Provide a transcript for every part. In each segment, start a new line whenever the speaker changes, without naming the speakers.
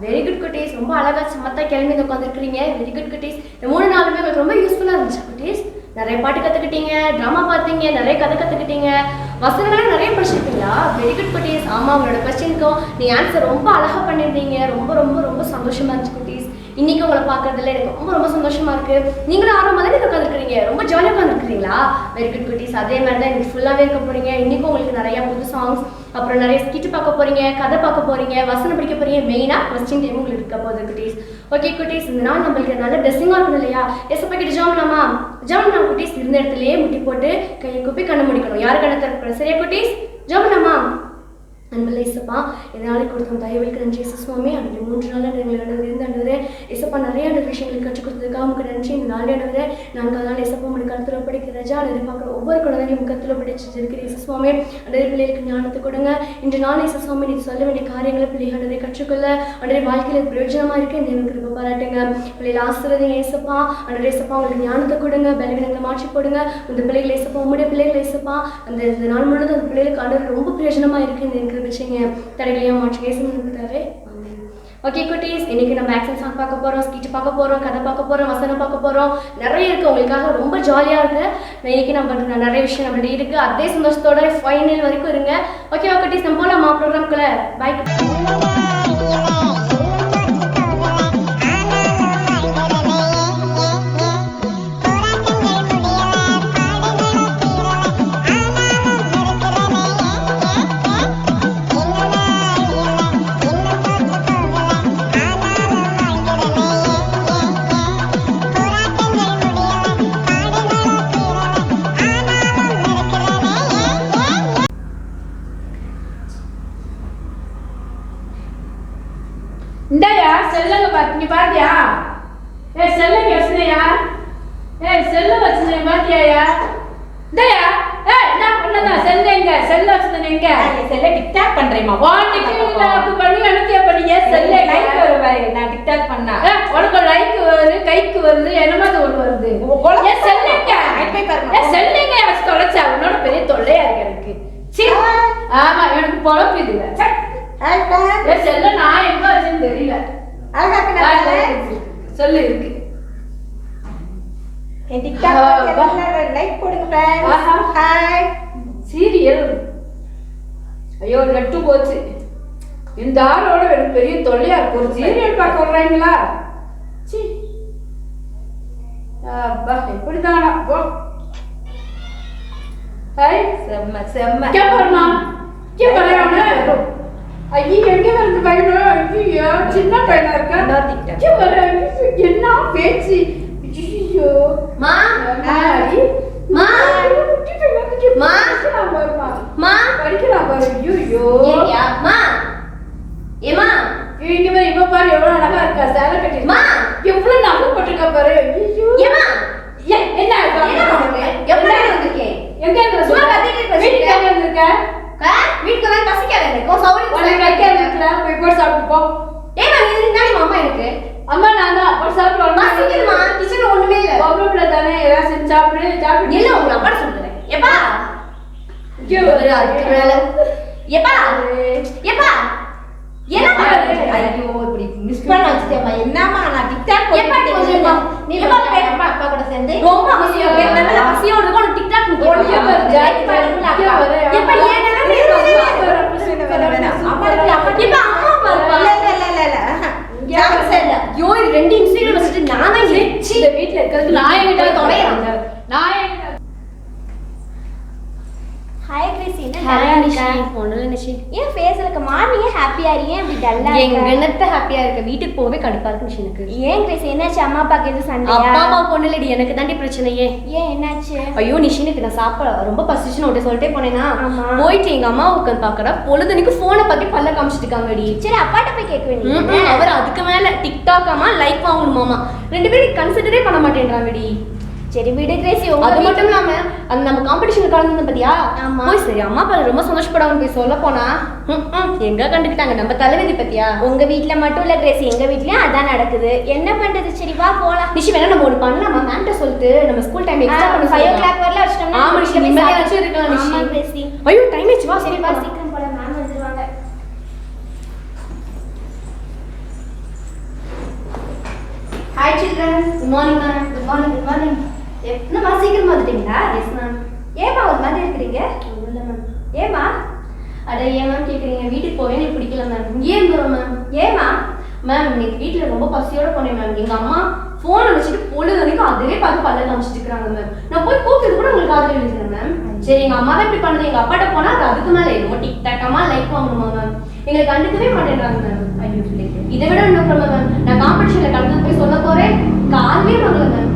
Very good குட்டீஸ். ரொம்ப அழகா சமத்தா கிளம்பி உட்காந்துருக்கீங்க. வெரி குட் குட்டீஸ். இந்த 3 நாளுமே உங்களுக்கு ரொம்ப யூஸ்ஃபுல்லா இருந்துச்சு குட்டீஸ். நிறைய பாட்டு கற்றுக்கிட்டீங்க, ட்ராமா பார்த்தீங்க, நிறைய கதை கற்றுக்கிட்டீங்க, வசனங்கள்லாம் நிறைய படிச்சிருக்கீங்களா? வெரி குட் குட்டீஸ். ஆமாம், உங்களோட கொஸ்டினுக்கும் நீ ஆன்சர் ரொம்ப அழகாக பண்ணியிருந்தீங்க. ரொம்ப ரொம்ப ரொம்ப சந்தோஷமா இருந்துச்சு குட்டீஸ். இன்னைக்கு உங்களை பார்க்கறதுல எனக்கு ரொம்ப ரொம்ப சந்தோஷமா இருக்கு. நீங்களும் ஆர்வமாக தான் உட்காந்துருக்கீங்க, ரொம்ப ஜாலியாக உட்காந்துருக்கீங்களா? வெரி குட் குட்டீஸ். அதே மாதிரி தான் இன்னைக்கு ஃபுல்லாகவே இருக்க போறீங்க. இன்னைக்கும் உங்களுக்கு நிறைய புது சாங்ஸ், அப்புறம் நிறைய ஸ்கிட் பார்க்க போறீங்க, கதை பார்க்க போறீங்க, வசனம் படிக்க போறீங்க. மெயினாக கொஸ்டின் டைம் உங்களுக்கு இருக்க போகுது குட்டீஸ். ஓகே குட்டீஸ், இந்த நாள் நம்மளுக்கு நல்ல ட்ரெஸ்ஸிங்காக இருக்கணும் இல்லையா? எஸ்எப்பா கிட்ட ஜாம்லாமா? ஜாம்லாம் குட்டீஸ். இருந்த இடத்துலயே முட்டி போட்டு கையை கூப்பி கண்ணு முடிக்கணும். யார் கண்ணை திறக்கணும்? சரியா குட்டீஸ்? ஜாம்லாமா? அன்புள்ள இசப்பா, இதனால கொடுத்த தயவுக்கு நன்றி இயேசு சுவாமி. அன்றைய 3 நாள் எங்களோட இருந்து ஆண்டவரே இசப்பா நிறைய விஷயங்களுக்கு கற்றுக் கொடுத்ததுக்காக உங்களுக்கு நன்றி. இந்த நாள் ஆண்டவரே நாங்கள் அதனால் இசப்பா உங்களுக்கு கருத்துல படிக்கிற ரஜா எதிர்பார்க்குற ஒவ்வொரு குழந்தையும் கருத்துல படிச்சு இருக்கிற இயேசு சுவாமி. அன்றைய பிள்ளைகளுக்கு ஞானத்தை கொடுங்க. இன்று நாள் இயேசு சுவாமி நீ சொல்ல வேண்டிய காரியங்களை பிள்ளைகளை கற்றுக்கொள்ள அன்றைய வாழ்க்கையில் பிரயோஜனமா இருக்கு. இந்த கிருபை பாராட்டுங்க. பிள்ளைகளை ஆசீர்வதிங்க இயேசப்பா. அன்றைய இயேசப்பா உங்களுக்கு ஞானத்தை கொடுங்க. பலவீனங்களை மாற்றி போடுங்க. இந்த பிள்ளைகளை இயேசப்பா, உங்களுடைய பிள்ளைகளை இயேசப்பா, அந்த நாள் முழுவதும் அந்த பிள்ளைகளுக்கு ஆண்டவர் ரொம்ப பிரயோஜனமா இருக்கு. இந்த வச்சுங்க தடைகளையும் மாற்றி பேசுறதுக்காகவே. ஓகே குட்டீஸ், இன்னைக்கு நம்ம ஆக்ஷன் சாங் பார்க்க போறோம், ஸ்கிட் பார்க்க போறோம், கதை பார்க்க போறோம், வசனம் பார்க்க போறோம். நிறைய இருக்கு, உங்களுக்காக ரொம்ப ஜாலியா இருக்கு. இன்னைக்கு நம்ம நிறைய விஷயம் நம்மள்ட்ட இருக்கு. அதே சந்தோஷத்தோட ஃபைனல் வரைக்கும் இருங்க. ஓகேவா குட்டீஸ்? நம்ம போலாமா ப்ரோக்ராம்குள்ள? பாய்.
இந்தாயா செல்லுங்க பாத்தீங்க பாத்தியா? செல்லுங்க வச்சுனையா? செல்லு வச்சுனே பாத்தியாயா? இந்தாயா என்ன பண்ணதான் செல்லுங்க செல்ல வச்சுனேங்க
செல்ல டிக்டாக் பண்றேமா
வாட்டிக்கு பண்ணி அனுப்பியா பண்ணிய செல்ல
லைக் வருவாரு. நான் டிக்டாக் பண்ணா
உனக்கு லைக் வருது, கைக்கு வருது, என்னமா அது ஒண்ணு வருது. செல்லுங்க செல்லுங்க வச்சு தொலைச்சா உன்னோட பெரிய தொல்லையா இருக்கு எனக்கு. சரி ஆமா, எனக்கு பொழப்பு இதுல செல்ல நான் எங்க வச்சுன்னு தெரியல. சொல்லு இருக்கு
லைக் போடுங்க ஹாய்.
சீரியல் ஐயோ நட்டு போச்சு. இந்த ஆளோட எனக்கு பெரிய தொல்லையா இருக்கு. ஒரு சீரியல் பார்க்க வர்றாங்களா? எப்படிதானா போ. ஹாய்
செம்ம செம்ம
கேப்பறமா கேப்பறமா. ஐயோ எங்க வந்து பையனோ? ஐயோ சின்ன பையனா இருக்கா? என்ன பேச்சு? ஐயோ
மா
ஹாய்
மா மா மா
படிக்கலாம் பாரு. ஐயோ
ஏயா மா ஏமா
இங்க பாரு, இவ பாரு எவ்வளவு அழகா இருக்கா. சேலை கட்டி
மா
எவ்வளவு நகை போட்டுருக்கா பாரு. ஐயோ
ஏமா
என்ன
எப்படி வந்திருக்கேன்?
எங்க இருக்க?
சும்மா கத்திட்டு
வீட்டுக்கு எங்க வந்திருக்க?
வீட்டுக்கு வந்து பசிக்காத எனக்கு சௌரி
போய் போய் சாப்பிட்டு போ.
ஏமா இது இருந்தாடி மாமா இருக்கு.
அம்மா நான் தான் போய் சாப்பிடுறோம்.
பசிக்குதுமா, கிச்சன்ல ஒண்ணுமே இல்ல.
பொம்பளை தானே, ஏதாவது செஞ்சு சாப்பிடு.
இல்ல உங்க அப்பா சொல்றேன். எப்பா எப்பா எப்பா என்ன பண்றது?
ஐயோ இப்படி மிஸ் பண்ண வச்சிட்டேமா. என்னமா நான் டிக்டாக்
எப்பா கொஞ்சம்
நீ அப்பா அப்பா கூட சேர்ந்து
ரொம்ப அவசியம். நல்ல பசியோட இருக்கும். உனக்கு டிக்டாக் எப்ப ஏன் ரெண்டு இன்சிடென்ட் வச்சுட்டு நானே
இந்த வீட்டுல இருக்கிறது நான் என்கிட்ட தொலைறாங்க. நான்
ஹாய் கிறிஸ்,
ஒண்ணு நினைச்சு
ஏன் ஃபேஸ்ல இருக்க மார்னிங்கே ஹாப்பியா இருக்கீங்க? அப்படி டல்லா
எங்க என்னத்த ஹாப்பியா இருக்க? வீட்டுக்கு போவே கடுப்பா இருக்கு எனக்கு.
ஏன் கிறிஸ் என்னாச்சு? அம்மா அப்பாக்கு எதுவும் சண்டையா?
அப்பா அம்மா பொண்ணு இல்லடி, எனக்கு தாண்டி பிரச்சனையே.
ஏன் என்னாச்சு?
ஐயோ நிஷினுக்கு நான் சாப்பிட ரொம்ப பசிச்சுன்னு உடனே சொல்லிட்டே போனேன்னா
ஆமா.
போயிட்டு எங்க அம்மா உட்காந்து பாக்குற பொழுதுனிக்கு போனை பத்தி பல்ல காமிச்சிட்டு இருக்காங்கடி.
சரி அப்பாட்ட போய் கேட்க வேண்டியது.
அவர் அதுக்கு மேல டிக்டாக் ஆமா லைக் வாங்கணுமாமா. 2 பேரும் கன்சிடரே பண்ண மாட்டேன்றாங்கடி.
சரி விடு கிரேசி.
அது மட்டும் இல்லாம அந்த நம்ம காம்படிஷன் கலந்து பாத்தியா? போய் சரி அம்மா அப்பா ரொம்ப சந்தோஷப்படாம போய் சொல்ல போனா எங்க கண்டுக்கிட்டாங்க நம்ம தலைவிதி பத்தியா?
உங்க வீட்ல மட்டும் இல்ல கிரேசி, எங்க வீட்லயும் அதான் நடக்குது. என்ன பண்றது? சரி வா போலாம்.
நிஷி வேணா நம்ம ஒண்ணு பண்ணலாமா? மேம்ட்ட சொல்லிட்டு நம்ம ஸ்கூல் டைம் எக்ஸ்ட்ரா பண்ண
5 o'clock வரல வச்சிட்டோம்னா
ஆமா நிஷி நிம்மதியா வச்சு இருக்கலாம் நிஷி.
ஆமா கிரேசி.
ஐயோ டைம் ஆச்சு வா.
சரி வா சீக்கிரம் போலாம், மேம் வந்துருவாங்க.
Hi children.
Good morning ma'am.
Good morning good morning. என்னம்மா சீக்கிரமா வந்துட்டீங்களா?
Yes ma'am.
ஏமா ஒரு மாதிரி இருக்கிறீங்க?
இல்லை மேம்.
ஏமா?
அட ஏன் மேம் கேட்குறீங்க? வீட்டுக்கு போவே எனக்கு பிடிக்கல மேம். இங்கேயே இருந்துடும் மேம்.
ஏமா?
மேம் இன்னைக்கு வீட்டில் ரொம்ப பசியோட போனேன் மேம். எங்கள் அம்மா ஃபோனை வச்சுட்டு பொழுது வரைக்கும் அதுவே பார்த்து பல்ல காமிச்சிட்டு இருக்காங்க மேம். நான் போய் கூப்பிட்டு கூட உங்களுக்கு காதில் எழுதுறேன் மேம். சரி எங்கள் அம்மா தான் இப்படி பண்ணுது, எங்கள் அப்பாட்ட போனால் அது அதுக்கு மேலே என்னமோ டிக்டாக்கமா லைக் வாங்கணுமா மேம். எங்களை கண்டுக்கவே மாட்டேன்றாங்க மேம். ஐயோ இதை விட இன்னும் மேம், நான் காம்படிஷனில் கலந்து போய் சொல்ல போகிறேன், காலையே வாங்கல மேம்.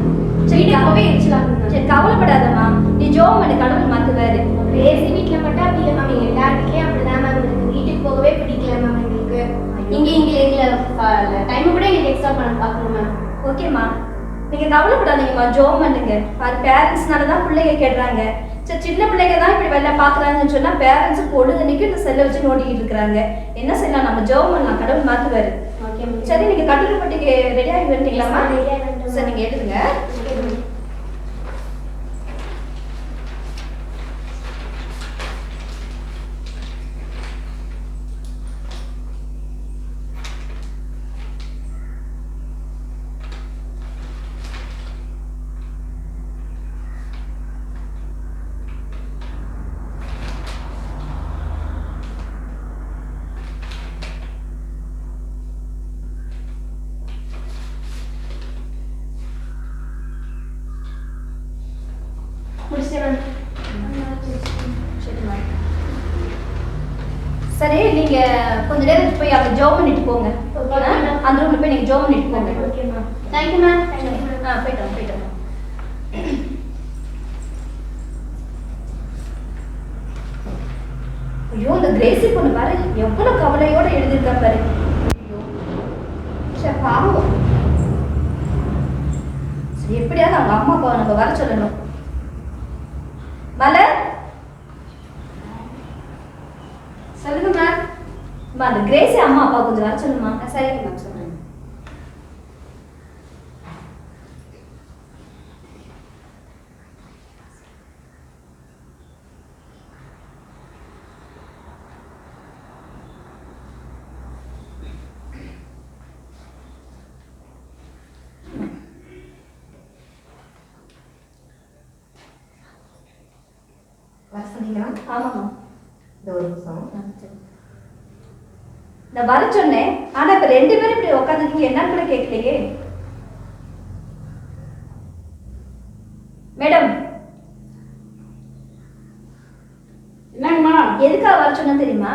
வீட்டுக்கு போவே எரிச்சலாங்க மேம்.
சரி கவலைப்படாதம்மா, நீ ஜோம் பண்ணி கடவுள் மாத்துவாரு.
பேசி வீட்டில் மட்டும் அப்படி இல்லை மேம், எங்கள் எல்லா வீட்லேயும் அப்படிதான் மேம் இருக்கு. வீட்டுக்கு போகவே பிடிக்கல மேம் எங்களுக்கு.
எங்களை டைம் கூட எங்களுக்கு எக்ஸ்ட்ரா பண்ண பார்க்கணும் மேம்.
ஓகேம்மா, நீங்க கவலைப்படாதீங்கம்மா, ஜோம் பண்ணுங்க. அது பேரண்ட்ஸ்னால தான் பிள்ளைங்க கேட்குறாங்க. சரி சின்ன பிள்ளைங்க தான் இப்படி வெளில பார்க்குறாங்கன்னு சொன்னால் பேரண்ட்ஸ் பொழுதுனைக்கும் இந்த செல்லை வச்சு நோண்டிக்கிட்டு இருக்கிறாங்க. என்ன செய்யலாம், நம்ம ஜோம் பண்ணலாம், கடவுள் மாற்றுவாரு.
Okay ma'am.
சரி நீங்கள் கட்டுரைப்பட்டிக்கு ரெடி ஆகி வந்துட்டீங்களாம்மா? சரி நீங்கள் எடுங்க.
முடிச்சிட்டேன் மேம்.
சரிம்மா. சரி நீங்க கொஞ்ச நேரம் போய் அப்படி ஜோம் பண்ணிட்டு போங்க. அந்த ரூம்ல போய் நீங்க ஜோம் பண்ணிட்டு போங்க.
Okay ma'am. Thank you ma'am.
போயிட்டோம் போயிட்டோம். ஐயோ இந்த கிரேசி பொண்ணு பாரு எவ்வளவு கவலையோட எழுதியிருக்கா பாரு. ஐயோ சரி பாவம். சரி எப்படியாவது அவங்க அம்மா அப்பாவை நம்ம வர சொல்லணும். மலர்
சொல்லுங்க மேம்.
அந்த கிரேசி அம்மா அப்பா கொஞ்சம் வர சொல்லுமா?
சரிங்க மேம், சொல்லுங்க.
வர சொன்னீங்களா? ஆமாம்மா.
இந்த ஒரு நிமிஷம்.
நான் வர சொன்னேன், ஆனா இப்ப 2 பேரும் இப்படி உட்காந்துருக்கீங்க, என்னன்னு கூட கேட்கலையே. மேடம்
என்னங்கம்மா?
எதுக்காக வர சொன்னா தெரியுமா?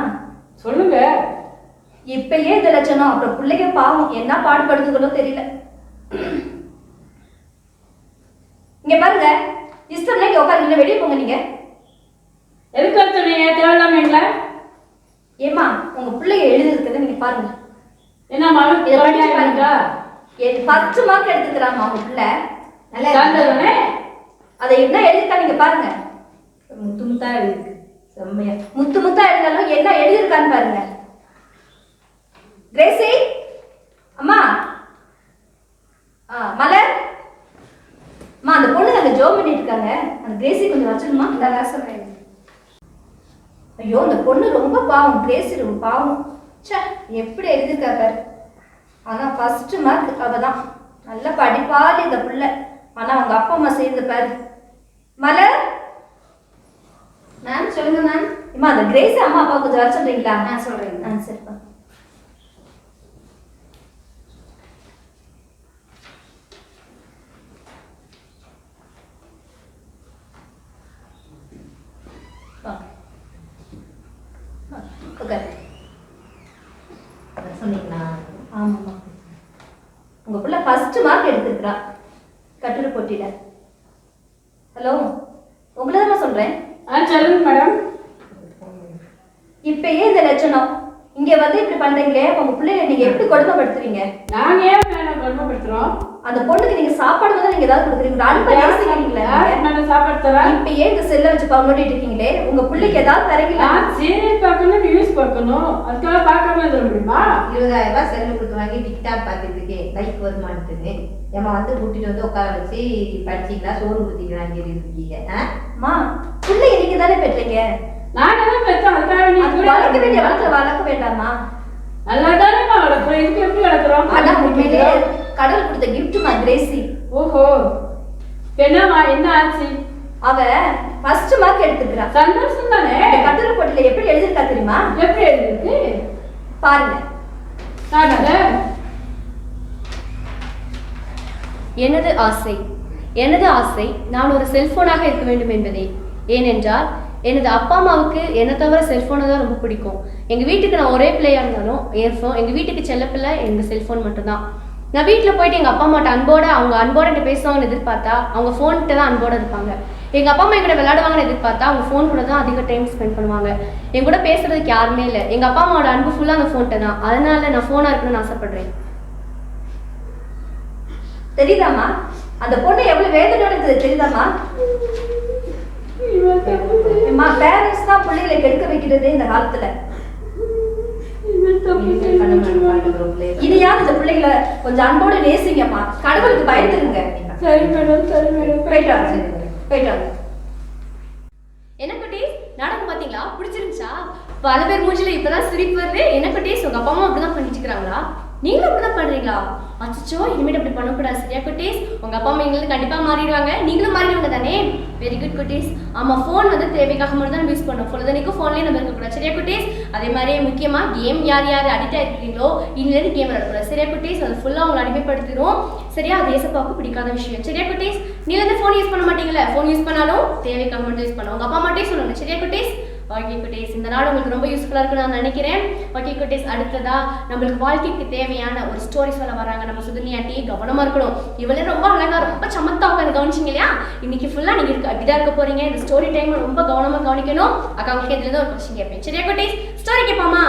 சொல்லுங்க.
இப்பயே இந்த லட்சணம், அப்புறம் பிள்ளைங்க பாவம் என்ன பாடுபடுத்துகளோ தெரியல. இங்க பாருங்க, இஷ்டம்னா இங்க உட்காருங்க, வெளியே போங்க நீங்க.
எதுக்கு வர சொன்னீங்க? தேவையில்லாம எங்களை?
ஏமா உங்க பிள்ளைங்க எழுதிருக்கிறத நீங்க பாருங்க.
என்ன மகள்
இதை படிச்சு
பாருங்க.
பாருங்க. 10 மார்க் எடுத்துக்கிறாமா உங்க பிள்ளை. நல்லா
சாந்ததானே?
அதை என்ன எழுதிருக்கா நீங்க பாருங்க.
முத்து முத்தா இருக்கு செம்மையா.
முத்து முத்தா எழுதாலும் என்ன எழுதிருக்கான்னு பாருங்க. கிரேசி அம்மா, மலர் அம்மா, அந்த பொண்ணு அங்க ஜோம் பண்ணிட்டு இருக்காங்க, அந்த கிரேசி கொஞ்சம் வச்சிருமா?
நல்லா சொல்றேன்.
ஐயோ அந்த பொண்ணு ரொம்ப பாவம், கிரேசி ரொம்ப பாவம். ச்சே எப்படி எழுதிருக்கா பாரு. ஆனா ஃபர்ஸ்ட் மார்க் அவதான். நல்லா படிப்பாளி இந்த பிள்ளை. ஆனா அவங்க அப்பா அம்மா செய்து பாரு. மலர்
மேம் சொல்லுங்க மேம்.
அம்மா, அந்த கிரேசி அம்மா அப்பா கொஞ்சம் வர சொல்றீங்களா?
சொல்றேன்.
சரிப்பா.
சொன்னீங்களா?
ஆமாம்மா, உங்க பிள்ளை ஃபர்ஸ்ட் மார்க் எடுத்துருக்கிறா கட்டுரை போட்டியில. ஹலோ, உங்களை தான் சொல்றேன்.
சொல்லுங்க மேடம்.
இப்பயே இந்த லட்சணம் இங்க வந்து இப்படி பண்றீங்களே, உங்க பிள்ளைய நீங்க எப்படி கொடுமைப்படுத்துவீங்க?
நாங்க ஏன் மேடம் கொடுமைப்படுத்துறோம்?
அந்த பொண்ணுக்கு நீங்க சாப்பாடு தான் நீங்க ஏதாவது கொடுக்குறீங்களா? அன்பா யோசிக்கிறீங்களா?
நான் சாப்பாடு தரேன்.
இப்பயே இந்த செல்ல வச்சு பவுனோட்டிட்டு இருக்கீங்களே, உங்க பிள்ளைக்கு ஏதாவது தரீங்களா?
சீரியல் பார்க்கணும், நியூஸ் பார்க்கணும், அதுக்காக பார்க்காம இருக்க முடியுமா?
20,000 ரூபாய் செல்லு கொடுத்து வாங்கி டிக்டாக் பார்த்துட்டு லைக் வருமானத்துன்னு ஏமா வந்து கூட்டிட்டு வந்து உட்கார வச்சு படிச்சிங்களா, சோறு ஊற்றிங்களா இங்கே இருக்கீங்க.
அம்மா, பிள்ளைய நீங்க தானே பெற்றீங்க,
நாங்க தான் பெற்றோம், அதுக்காக நீங்க
வளர்க்க வேண்டிய வளர்க்க வேண்டாமா?
நல்லா தானே வளர்க்குறோம். இதுக்கு எப்படி வளர்க்குறோம்?
ஆனா உண்மையிலேயே கடவுள் கொடுத்த கிஃப்ட்மா கிரேசி.
ஓஹோ, என்னம்மா என்ன ஆச்சு?
அவ ஃபர்ஸ்ட் மார்க் எடுத்துக்கிறா.
சந்தோஷம் தானே?
கட்டுரை போட்டியில எப்படி எழுதிருக்கா தெரியுமா?
எப்படி எழுதிருக்கு
பாருங்க.
எனது ஆசை எனது ஆசை நான் ஒரு செல்போனாக இருக்க வேண்டும் என்பதே. ஏனென்றால் எனது அப்பா அம்மாவுக்கு என்னை தவிர செல்ஃபோனை தான் ரொம்ப பிடிக்கும். எங்கள் வீட்டுக்கு நான் ஒரே பிள்ளையாக இருந்தாலும் எங்கள் வீட்டுக்கு செல்லப்பிள்ளை எங்கள் செல்ஃபோன் மட்டும்தான். நான் வீட்டில் போயிட்டு எங்கள் அப்பா அம்மாட்ட அவங்க அன்போட என்கிட்ட பேசுவாங்கன்னு எதிர்பார்த்தா அவங்க ஃபோன்கிட்ட தான் அன்போடு இருப்பாங்க. எங்கள் அப்பா அம்மா என்கிட்ட விளையாடுவாங்கன்னு எதிர்பார்த்தா அவங்க ஃபோன் கூட தான் அதிக டைம் ஸ்பெண்ட் பண்ணுவாங்க. என் கூட பேசுறதுக்கு யாருமே இல்லை. எங்கள் அப்பா அம்மாவோட அன்பு ஃபுல்லாக அந்த ஃபோன்கிட்ட தான். அதனால நான் ஃபோனாக இருக்கணும்னு ஆசைப்படுறேன்.
தெரியுதாமா அந்த பொண்ணு எவ்வளவு வேதனையோட இருக்குது தெரியுதாமா? பேரண்ட்ஸ் தான் பிள்ளைகளை கெடுக்க வைக்கிறதே இந்த காலத்துல. இனியாவது இந்த பிள்ளைகளை கொஞ்சம் அன்போடு நேசிங்கம்மா. கடவுளுக்கு பயந்துருங்க.
சரி மேடம், சரி மேடம்.
போயிட்டு
என்ன குட்டீஸ், நாடகம் பாத்தீங்களா? பிடிச்சிருந்துச்சா? பல பேர் மூஞ்சில இப்பதான் சிரிப்பு வருது. என்ன குட்டீஸ், உங்க அப்பா அம்மா அப்படிதான் பண்ணிட்டு இருக்காங்களா? நீங்களும் அப்படிதான் பண்றீங்களா? அச்சோ, இனிமேட்டு அப்படி பண்ணக்கூடாது. சரியா குட்டீஸ்? உங்க அப்பா அம்மா எங்களுக்கு கண்டிப்பா மாறிடுவாங்க. நீங்களும் மாறிடுவாங்க தானே? வெரி குட் குட்டீஸ். ஆமா, ஃபோன் வந்து தேவைக்காக மட்டும் தான் யூஸ் பண்ணணும். பொழுதனைக்கும் ஃபோன்லேயே நம்ம இருக்கக்கூடாது. சரியா குட்டீஸ்? அதே மாதிரி முக்கியமா கேம் யார் அடிக்ட் ஆயிருக்கீங்களோ இன்னிலேருந்து கேம் விளையாடக்கூடாது. சரியா குட்டீஸ்? அது ஃபுல்லா உங்களை அடிமைப்படுத்திடும். சரியா? அது ஏசப்பாவுக்கு பிடிக்காத விஷயம். சரியா குட்டீஸ்? நீலேருந்து ஃபோன் யூஸ் பண்ண மாட்டீங்களா? ஃபோன் யூஸ் பண்ணாலும் தேவைக்காக மட்டும் யூஸ் பண்ணணும். உங்க அப்பா அம்மாட்டே சொல்லணும். சரியா குட்டீஸ்? ஓகே குட்டீஸ், இந்த நாள் உங்களுக்கு ரொம்ப யூஸ்ஃபுல்லாக இருக்குன்னு நான் நினைக்கிறேன். ஓகே குட்டீஸ், அடுத்ததா நம்மளுக்கு வாழ்க்கைக்கு தேவையான ஒரு ஸ்டோரி சொல்ல வராங்க நம்ம சுதனி ஆண்டி. கவனமா இருக்கணும். இவளே ரொம்ப அழகா ரொம்ப சமத்தா உட்காந்து கவனிச்சிங்க இல்லையா? இன்னைக்கு ஃபுல்லா நீங்க அப்படிதான் இருக்க போறீங்க. இந்த ஸ்டோரி டைம் ரொம்ப கவனமா கவனிக்கணும். அக்கா உங்களுக்கு இதுல இருந்து ஒரு கொஸ்டின் கேட்பேன். சரியா குட்டீஸ்? ஸ்டோரி கேட்பாமா?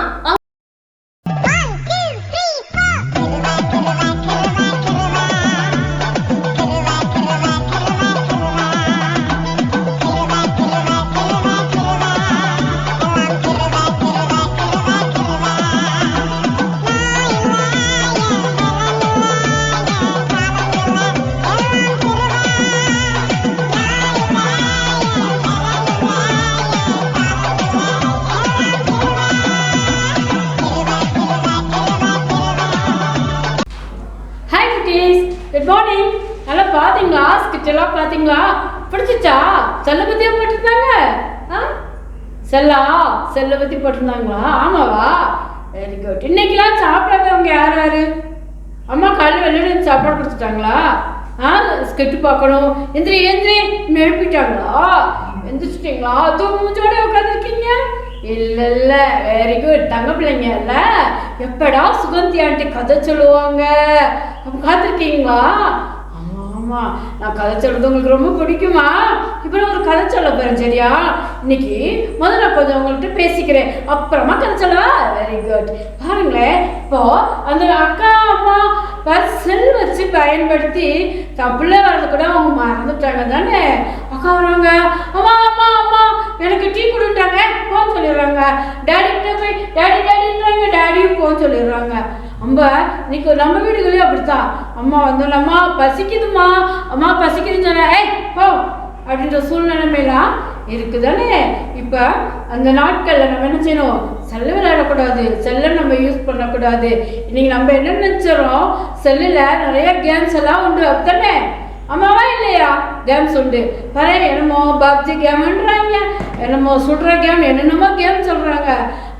Good morning. நல்லா பார்த்தீங்களா? ஸ்கிட் எல்லாம் பார்த்தீங்களா? பிடிச்சிச்சா? செல்லை பற்றியா போட்டிருந்தாங்க? செல்லை பற்றி போட்டிருந்தாங்களா? ஆமாவா? Very good. இன்னைக்கெல்லாம் சாப்பிடாதவங்க யார் யாரு? அம்மா காலையில் வெளியிட சாப்பாடு கொடுத்துட்டாங்களா? ஸ்கிட்டு பார்க்கணும். எந்திரி எழுப்பிட்டாங்களா? எந்திரிச்சிட்டிங்களா? மூஞ்சோட உட்காந்துருக்கீங்க? இல்லை, வெரி குட். தங்க பிள்ளைங்க இல்ல, எப்படா சுகந்தி ஆண்டி கதை சொல்லுவாங்க அப்போ காத்திருக்கீங்களா? ஆமா, நான் கதை சொல்றது உங்களுக்கு ரொம்ப பிடிக்குமா? இப்போ நான் ஒரு கதை சொல்ல போறேன். சரியா? இன்னைக்கு முதல்ல கொஞ்சம் உங்கள்கிட்ட பேசிக்கிறேன், அப்புறமா கதை சொல்லவா? Very good. பாருங்களேன், இப்போ அந்த அக்கா அம்மா செல் வச்சு பயன்படுத்தி தன் பிள்ளை வர்றது கூட அவங்க மறந்துட்டாங்க தானே? அக்கா வராங்க, அம்மா அம்மா அம்மா எனக்கு டீ கொடுத்தாங்க போன்னு சொல்லிடுறாங்க. டேடி கிட்ட போய் டேடின்றாங்க, டேடியும் போன்னு சொல்லிடுறாங்க. இன்னைக்கு நம்ம வீடுகளே அப்படித்தான். அம்மா வந்தோம், அம்மா பசிக்குதுமா, அம்மா பசிக்குதுன்னு சொன்ன போ அப்படின்ற சூழ்நிலைமையெல்லாம் இருக்குதானே? இப்போ அந்த நாட்களில் நம்ம என்ன செய்யணும்? செல்ல விளையாடக்கூடாது, செல்லை நம்ம யூஸ் பண்ணக்கூடாது. இன்னைக்கு நம்ம என்ன நினச்சிடறோம்? செல்லில் நிறைய கேம்ஸ் எல்லாம் உண்டு அப்படித்தானே? ஆமாவா இல்லையா? கேம்ஸ் உண்டு. பாரு, என்னமோ பப்ஜி கேம்ன்றாங்க, என்னமோ சுடுற கேம், என்னென்னமோ கேம் சொல்கிறாங்க.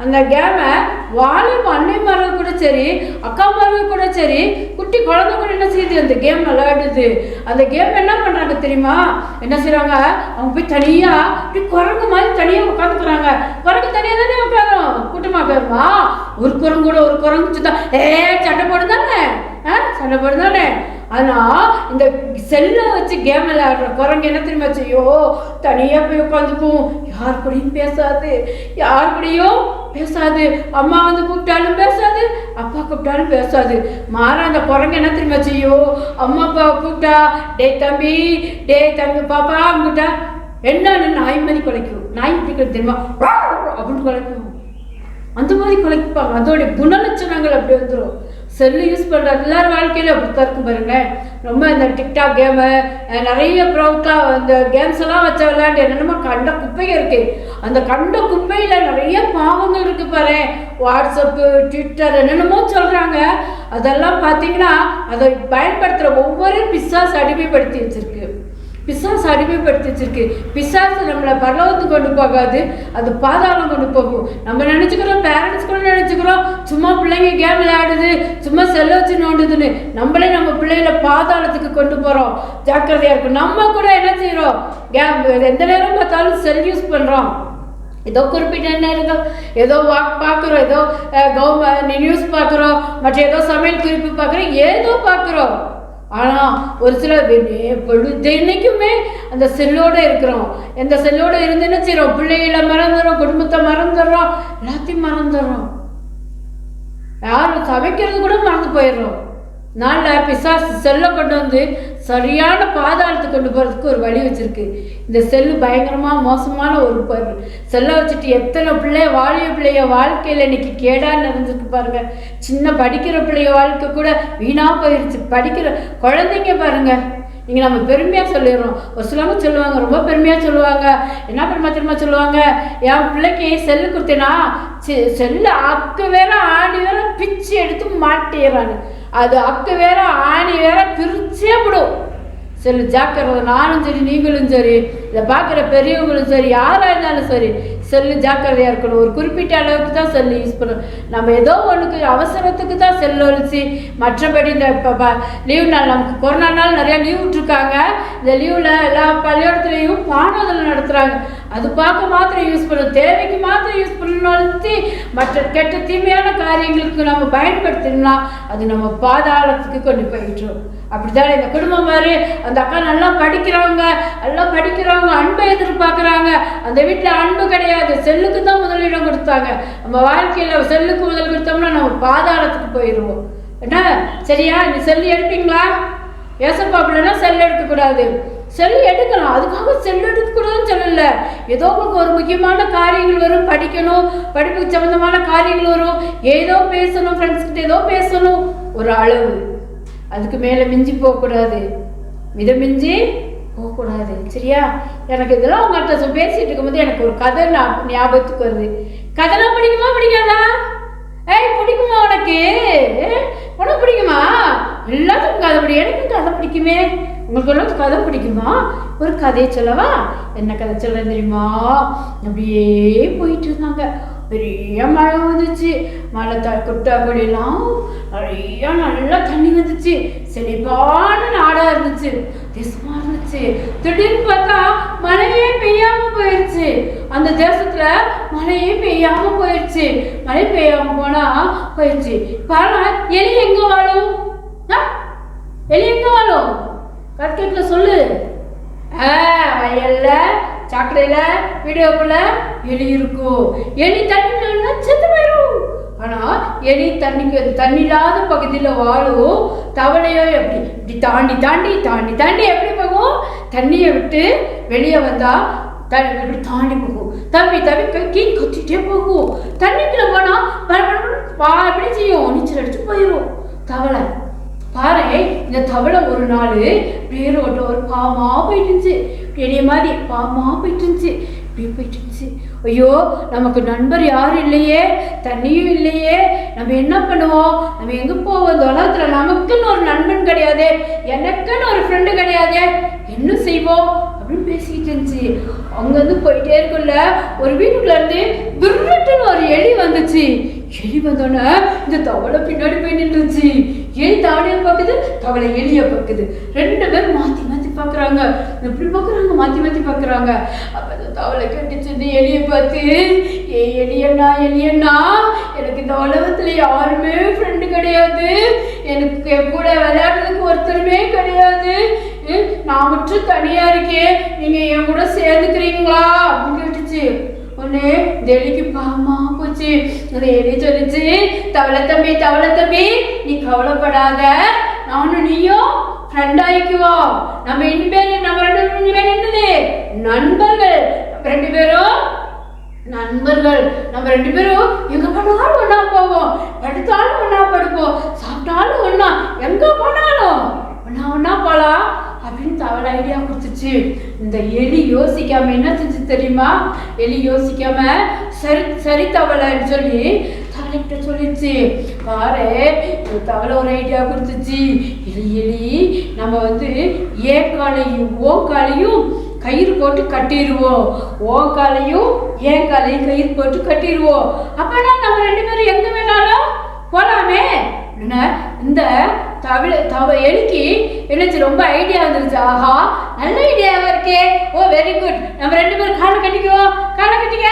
அந்த கேமை வாலிப அன்னை மரவு கூட சரி, அக்கா மரவு கூட சரி, குட்டி குழந்தை கூட என்ன செய்யுது? அந்த கேம் விளையாடுது. அந்த கேம் என்ன பண்ணுறாங்க தெரியுமா? என்ன செய்கிறாங்க? அவங்க போய் தனியாக இப்படி குரங்கு மாதிரி தனியாக உட்காந்துக்கிறாங்க. குரங்கு தனியாக தானே உட்காரும், கூட்டமாக உட்காருமா? ஒரு குரங்கு கூட ஒரு குரங்கு சுத்தா சண்டை போடுதானே? சண்டை போடுதானே? ஆனால் இந்த செல்லை வச்சு கேம் விளையாடுற குரங்கு என்ன தெரியுமா செய்யும்? தனியாக போய் உட்காந்துக்கும். யார் கூடயும் பேசாது, அம்மா வந்து கூப்பிட்டாலும் பேசாது, அப்பா கூப்பிட்டாலும் பேசாது. மாற அந்த குரங்கு என்ன தெரியுமா செய்யும்? அம்மா அப்பா கூப்பிட்டா டே தம்பி பாப்பா கூப்பிட்டா என்னன்னு நாய் மாதிரி குலைக்கும். நாய் பிடிக்கிறது தெரியுமா? அப்படின்னு குலைக்கும். அந்த மாதிரி குலைப்பாங்க. அதோடைய குணலட்சணங்கள் அப்படி வந்துடும். செல்லு யூஸ் பண்ணுற எல்லாரும் வாழ்க்கையில அப்படித்தான் இருக்கும் பாருங்க. ரொம்ப இந்த டிக்டாக் கேமு நிறைய ப்ரோக்கெலாம் இந்த கேம்ஸ் எல்லாம் வச்ச விளையாண்டு என்னென்னமோ கண்ட குப்பைங்க இருக்கு. அந்த கண்ட குப்பையில் நிறைய பாவங்கள் இருக்கு பாரு. வாட்ஸ்அப்பு, ட்விட்டர் என்னென்னமோ சொல்கிறாங்க. அதெல்லாம் பார்த்தீங்கன்னா அதை பயன்படுத்துகிற ஒவ்வொரு பிசாசு அடிமைப்படுத்தி வச்சிருக்கு. பிசாசு நம்மளை பரலோகத்துக்கு கொண்டு போகாது, அது பாதாளம் கொண்டு போகும். நம்ம நினச்சிக்கிறோம், பேரண்ட்ஸ் கூட நினச்சிக்கிறோம் சும்மா பிள்ளைங்க கேம் விளையாடுது, சும்மா செல்ல வச்சு நோண்டுதுன்னு. நம்மளே நம்ம பிள்ளைகளை பாதாளத்துக்கு கொண்டு போகிறோம். ஜாக்கிரதையாக இருக்கும். நம்ம கூட என்ன செய்கிறோம், கேம் எந்த நேரம் பார்த்தாலும் செல் யூஸ் பண்ணுறோம். ஏதோ குறிப்பிட்ட நேரங்கள் ஏதோ வாக் பார்க்குறோம், ஏதோ நியூஸ் பார்க்குறோம், மற்ற ஏதோ சமையல் குறிப்பு பார்க்குறோம், ஏதோ பார்க்குறோம். ஆனால் ஒரு சில தினைக்குமே அந்த செல்லோடு இருக்கிறோம். எந்த செல்லோடு இருந்து என்ன செய்கிறோம், பிள்ளைகளை மறந்துடுறோம், குடும்பத்தை மறந்துடுறோம், எல்லாத்தையும் மறந்துடுறோம். யாரும் சமைக்கிறது கூட மறந்து போயிடுறோம். நாளில் பிசாசு செல்லை கொண்டு வந்து சரியான பாதாளத்துக்கு கொண்டு போகிறதுக்கு ஒரு வழி வச்சுருக்கு. இந்த செல்லு பயங்கரமாக மோசமான ஒரு பொருள். செல்லை வச்சுட்டு எத்தனை வாலிய பிள்ளைய வாழ்க்கையில் இன்னைக்கு கேடாக நடந்துருக்கு பாருங்க. சின்ன படிக்கிற பிள்ளைய வாழ்க்கை கூட வீணாக போயிடுச்சு. படிக்கிற குழந்தைங்க பாருங்க. நீங்கள் நம்ம பெருமையாக சொல்லிடுறோம். ஒரு சிலவங்க சொல்லுவாங்க, ரொம்ப பெருமையாக சொல்லுவாங்க. என்ன பெருமை சொல்லுவாங்க, என் பிள்ளைக்கு செல்லு கொடுத்தேன்னா செல்லு அக்கு வேற ஆணி வேற பிச்சு எடுத்து மாட்டிடுறான்னு. அது அக்கு வேற ஆணி வேற பிரிச்சே விடும். செல்லு ஜாக்கிரதை. நானும் சரி, நீங்களும் சரி, இதை பார்க்குற பெரியவங்களும் சரி, யாராக இருந்தாலும் சரி, செல்லு ஜாக்கிரதையாக இருக்கணும். ஒரு குறிப்பிட்ட அளவுக்கு தான் செல்லு யூஸ் பண்ணணும். நம்ம ஏதோ ஒன்றுக்கு அவசரத்துக்கு தான் செல்லு ஒழிச்சு, மற்றபடி இந்த இப்போ லீவ் நாள் நமக்கு கொரோனா நாள் நிறையா லீவ் விட்டுருக்காங்க. இந்த லீவில் எல்லா பள்ளிக்கூடத்துலேயும் பாடத்தில் நடத்துகிறாங்க. அது பார்க்க மாத்திரம் யூஸ் பண்ணணும், தேவைக்கு மாத்திரம் யூஸ் பண்ணணும். மற்ற கெட்ட தீமையான காரியங்களுக்கு நம்ம பயன்படுத்தினோம்னா அது நம்ம பாதாளத்துக்கு கொண்டு போயிட்டோம். அப்படித்தானே இந்த குடும்பம் மாதிரி அந்த அக்கா நல்லா படிக்கிறவங்க, அன்பை எதிர்பார்க்குறாங்க. அந்த வீட்டில் அன்பு கிடையாது, செல்லுக்கு தான் முதலிடம் கொடுத்தாங்க. நம்ம வாழ்க்கையில் செல்லுக்கு முதல் கொடுத்தோம்னா நம்ம பாதாளத்துக்கு போயிடுவோம். என்ன சரியா? நீ செல்லு எடுப்பீங்களா? ஏசப்பா அப்படின்னா செல் எடுக்கக்கூடாது. செல் எடுக்கலாம், அதுக்காக செல் எடுக்கக்கூடாதுன்னு சொல்லலை. ஏதோ உங்களுக்கு ஒரு முக்கியமான காரியங்கள் வரும், படிக்கணும், படிப்புக்கு சம்மந்தமான காரியங்கள் வரும், ஏதோ பேசணும், ஃப்ரெண்ட்ஸ்கிட்ட ஏதோ பேசணும், ஒரு அளவு. அதுக்கு மேலே மிஞ்சி போகக்கூடாது, மிதமிஞ்சி போகக்கூடாது. சரியா? எனக்கு இதெல்லாம் உங்கள்கிட்ட பேசிகிட்டு இருக்கும்போது எனக்கு ஒரு கதை ஞாபகத்துக்கு வருது. கதைலாம் பிடிக்குமா பிடிக்காதா? பிடிக்குமா உனக்கு? உனக்கு பிடிக்குமா? எல்லாத்துக்கும் கதை பிடிக்கும். எனக்கும் கதை பிடிக்குமே. உங்களுக்கு எல்லாம் கதை பிடிக்குமா? ஒரு கதையை சொல்லவா? என்ன கதை சொல்ல தெரியுமா? அப்படியே போயிட்டு இருந்தாங்க. பெரிய மழை வந்துச்சு. மழை குட்டாக்குடியெல்லாம் நிறைய நல்லா தண்ணி வந்துச்சு. செழிப்பான நாடாக இருந்துச்சு, தேசமாக இருந்துச்சு. திடீர்னு பார்த்தா மழையே பெய்யாமல் போயிடுச்சு. அந்த தேசத்தில் மழையே பெய்யாமல் போயிடுச்சு. மழை பெய்யாமல் போனால் போயிடுச்சு. பாருங்க, எலி எங்கே வாழும்? எலி எங்கே வாழும்? கட்கெட்டில் சொல்லு. வயல்ல, சாக்கடையில, வீடியோக்குள்ள எலி இருக்கும். எலி தண்ணி செத்து போயிடும். ஆனா எலி தண்ணி இல்லாத பகுதியில வாழும். தவளையோ இப்படி தாண்டி தாண்டி தாண்டி தாண்டி எப்படி போகும்? தண்ணியை விட்டு வெளியே வந்தா இப்படி தாண்டி போகும். தம்பி கத்திட்டே போகும். தண்ணிக்குள்ள போனா எப்படி செய்யும்? நீச்சல் அடிச்சு போயிடும் தவளை. பாரு, இந்த தவளை ஒரு நாள் பேரோட்ட ஒரு பாமா போயிட்டு இருந்துச்சு. பெரிய மாதிரி பாமா போயிட்டு இருந்துச்சு. இப்படி போயிட்டு இருந்துச்சு. ஐயோ, நமக்கு நண்பர் யாரும் இல்லையே, தண்ணியும் இல்லையே, நம்ம என்ன பண்ணுவோம்? நம்ம எங்கே போவோம்? இந்த உலகத்தில் நமக்குன்னு ஒரு நண்பன் கிடையாது, எனக்குன்னு ஒரு ஃப்ரெண்டு கிடையாது, என்ன செய்வோம் அப்படின்னு பேசிக்கிட்டு இருந்துச்சு. அங்கேருந்து போயிட்டே இருக்குல்ல, ஒரு வீட்டுக்குள்ள இருந்து விருட்டுன்னு ஒரு எலி வந்துச்சு. எலி வந்தோடனே இந்த தவளை பின்னாடி போய் நின்றுச்சு. எலி தவளையை பார்க்குது, தவளை எலியை பார்க்குது. ரெண்டு பேரும் மாற்றி மாற்றி பார்க்குறாங்க. எப்படி பார்க்குறாங்க? மாற்றி மாற்றி பார்க்குறாங்க. அப்போ இந்த தவளை கட்டிச்சு இந்த எலியை பார்த்து, எலியண்ணா எனக்கு இந்த உலகத்தில் யாருமே ஃப்ரெண்டு கிடையாது, எனக்கு என் கூட விளையாடுறதுக்கு ஒருத்தருமே கிடையாது, நான் மட்டும் தனியாக இருக்கேன், நீங்கள் என் கூட சேர்ந்துக்கிறீங்களா அப்படின்னு கேட்டுச்சு. உடனே இந்த எலிக்கு பாவமா போச்சு. அந்த எலி சொல்லிச்சு, தவளை தம்பி நீ கவலைப்படாத, நானும் நீயும் ஃப்ரெண்ட் ஆயிக்குவோம். நம்ம இனிமேல் நம்ம ரெண்டு பேரும் என்னது நண்பர்கள். ரெண்டு பேரும் நண்பர்கள் நம்ம 2 பேரும் எங்க போனாலும் ஒண்ணா போவோம், படுத்தாலும் ஒண்ணா படுப்போம், சாப்பிட்டாலும் ஒண்ணா, எங்க போனாலும் ஒண்ணா போலாம் அப்படின்னு தவளை ஐடியா கொடுத்துச்சு. இந்த எலி யோசிக்காம என்ன செஞ்சு தெரியுமா? எலி யோசிக்காம சரி சரி தவளைன்னு சொல்லி தவளைகிட்ட சொல்லிடுச்சு. பாரு, தவளை ஒரு ஐடியா கொடுத்துச்சு. எலி நம்ம வந்து ஏன் காலையும் ஓ காலையும் கயிறு போட்டு கட்டிடுவோம், ஓ காலையும் ஏன் காலையும் கயிறு போட்டு கட்டிடுவோம். அப்பனா நம்ம 2 பேரும் எங்க வேணாலும் போலாமே. இந்த எலிக்கு என்னச்சு ரொம்ப ஐடியா வந்துருச்சு. ஆஹா, நல்ல ஐடியாவா இருக்கே. ஓ வெரி குட், நம்ம 2 பேரும் காலை கட்டிக்குவோம், காலை கட்டிக்க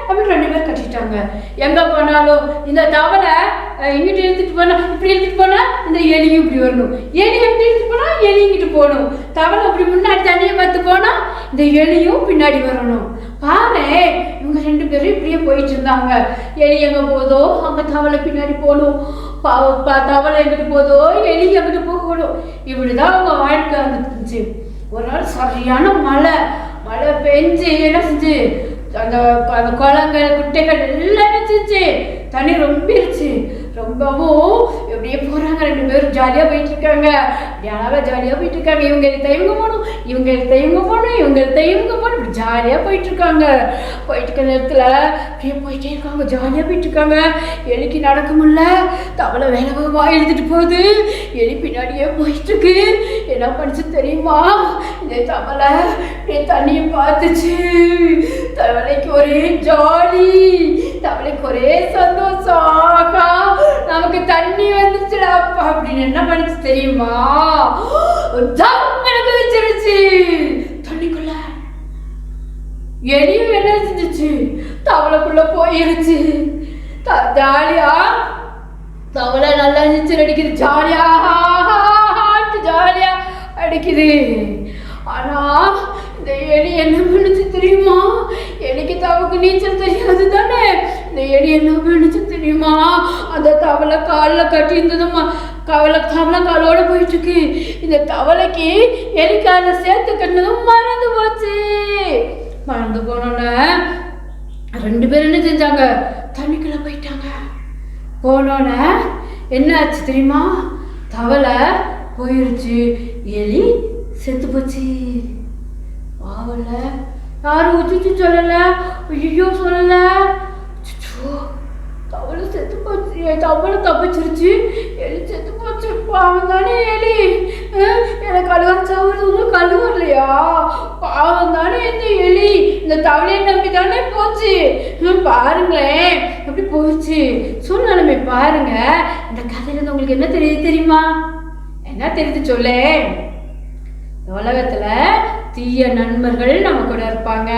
அப்படின்னு 2 பேரும் கட்டிட்டாங்க. எங்க போனாலும் இந்த தவளை இங்கிட்டு இழுத்துட்டு போனா இப்படி இழுத்துட்டு போனா இந்த எலியும் இப்படி வரணும், எலி எப்படி இழுத்துட்டு போனா எலி இங்கிட்டு போகணும், தவளை இப்படி முன்னாடி தண்ணியை பார்த்து போனா இந்த எலியும் பின்னாடி வரணும். பாரு, இவங்க 2 பேரும் இப்படியே போயிட்டு இருந்தாங்க. எலி எங்க போதோ அங்க தவளை பின்னாடி போகணும், தவளை எங்கிட்டு போதோ எலி எங்கிட்டு போகணும். இப்படிதான் அவங்க வாழ்க்கை வந்துருந்துச்சு. ஒரு நாள் சரியான மழை பெஞ்சு என்ன செஞ்சு அந்த குளங்கள் குட்டைகள் எல்லாம் நினைச்சிச்சு, தண்ணி ரொம்பிருச்சு. ரொம்பவும் எப்படியே போறாங்க, 2 பேரும் ஜாலியா போயிட்டு இருக்காங்க. ஜாலியா போயிட்டு இருக்காங்க. இவங்க இவங்க போகணும், இவங்க போகணும், இவங்க போகணும், இப்படி ஜாலியா போயிட்டு இருக்காங்க. போயிட்டு இருக்க நேரத்துல அப்படியே போயிட்டே இருக்காங்க, ஜாலியா போயிட்டு இருக்காங்க. எலிக்கு நடக்க முடியல, தவளை வேகமா எழுதிட்டு போகுது, எலி பின்னாடியே போயிட்டு இருக்கு. என்ன பண்ணுச்சு தெரியுமா? இந்த தவளை அப்படியே தண்ணியை பார்த்துச்சு. தவளைக்கு ஒரே ஜாலி, தவளைக்கு ஒரே சந்தோஷம். நமக்கு தண்ணி வந்துச்சுடா அப்படின்னு என்ன பண்ணுச்சு தெரியுமா? வச்சிருச்சு தண்ணிக்குள்ள. எலியும் என்ன செஞ்சிச்சு? தவளைக்குள்ள போயிருச்சு. ஜாலியா தவளை நல்லா நீச்சல் அடிக்குது, ஜாலியா அடிக்குது. ஆனா இந்த எலி என்ன பண்ணுச்சு தெரியுமா? எலிக்கு தவக்கு நீச்சல் தெரியாது தானே. இந்த எலி என்ன பண்ணுச்சு தெரியுமா? அந்த தவளை காலில் கட்டி இருந்ததுமா, தவளை காலோட போயிட்டு இருக்கு. இந்த தவளைக்கு எலி காலில் சேர்த்து கட்டினதும் மறந்து போச்சு. மறந்து போனோன்னே 2 பேரும் என்ன செஞ்சாங்க? தண்ணிக்குள்ள போயிட்டாங்க. போனோன்னே என்ன ஆச்சு தெரியுமா? தவளை போயிருச்சு, எலி செத்து போச்சு. பாவல, யாரும் உச்சிச்சு சொல்லல, ஐயோ சொல்லல. தவளை செத்து போச்சு, தவளை தப்பிச்சிருச்சு, எலி செத்து போச்சு. பாவம் தானே எலி. எனக்கு அழுகாச்சா வருது, உங்களுக்கு அழுவலையா? பாவம் தானே இந்த எலி, இந்த தவளையை நம்பி தானே போச்சு. பாருங்களேன் எப்படி போயிடுச்சு. சூழ்நிலைமை பாருங்க. இந்த கதையில உங்களுக்கு என்ன தெரியுது தெரியுமா? என்ன தெரியுது சொல்ல? உலகத்துல தீய நண்பர்கள் நம்ம கூட இருப்பாங்க.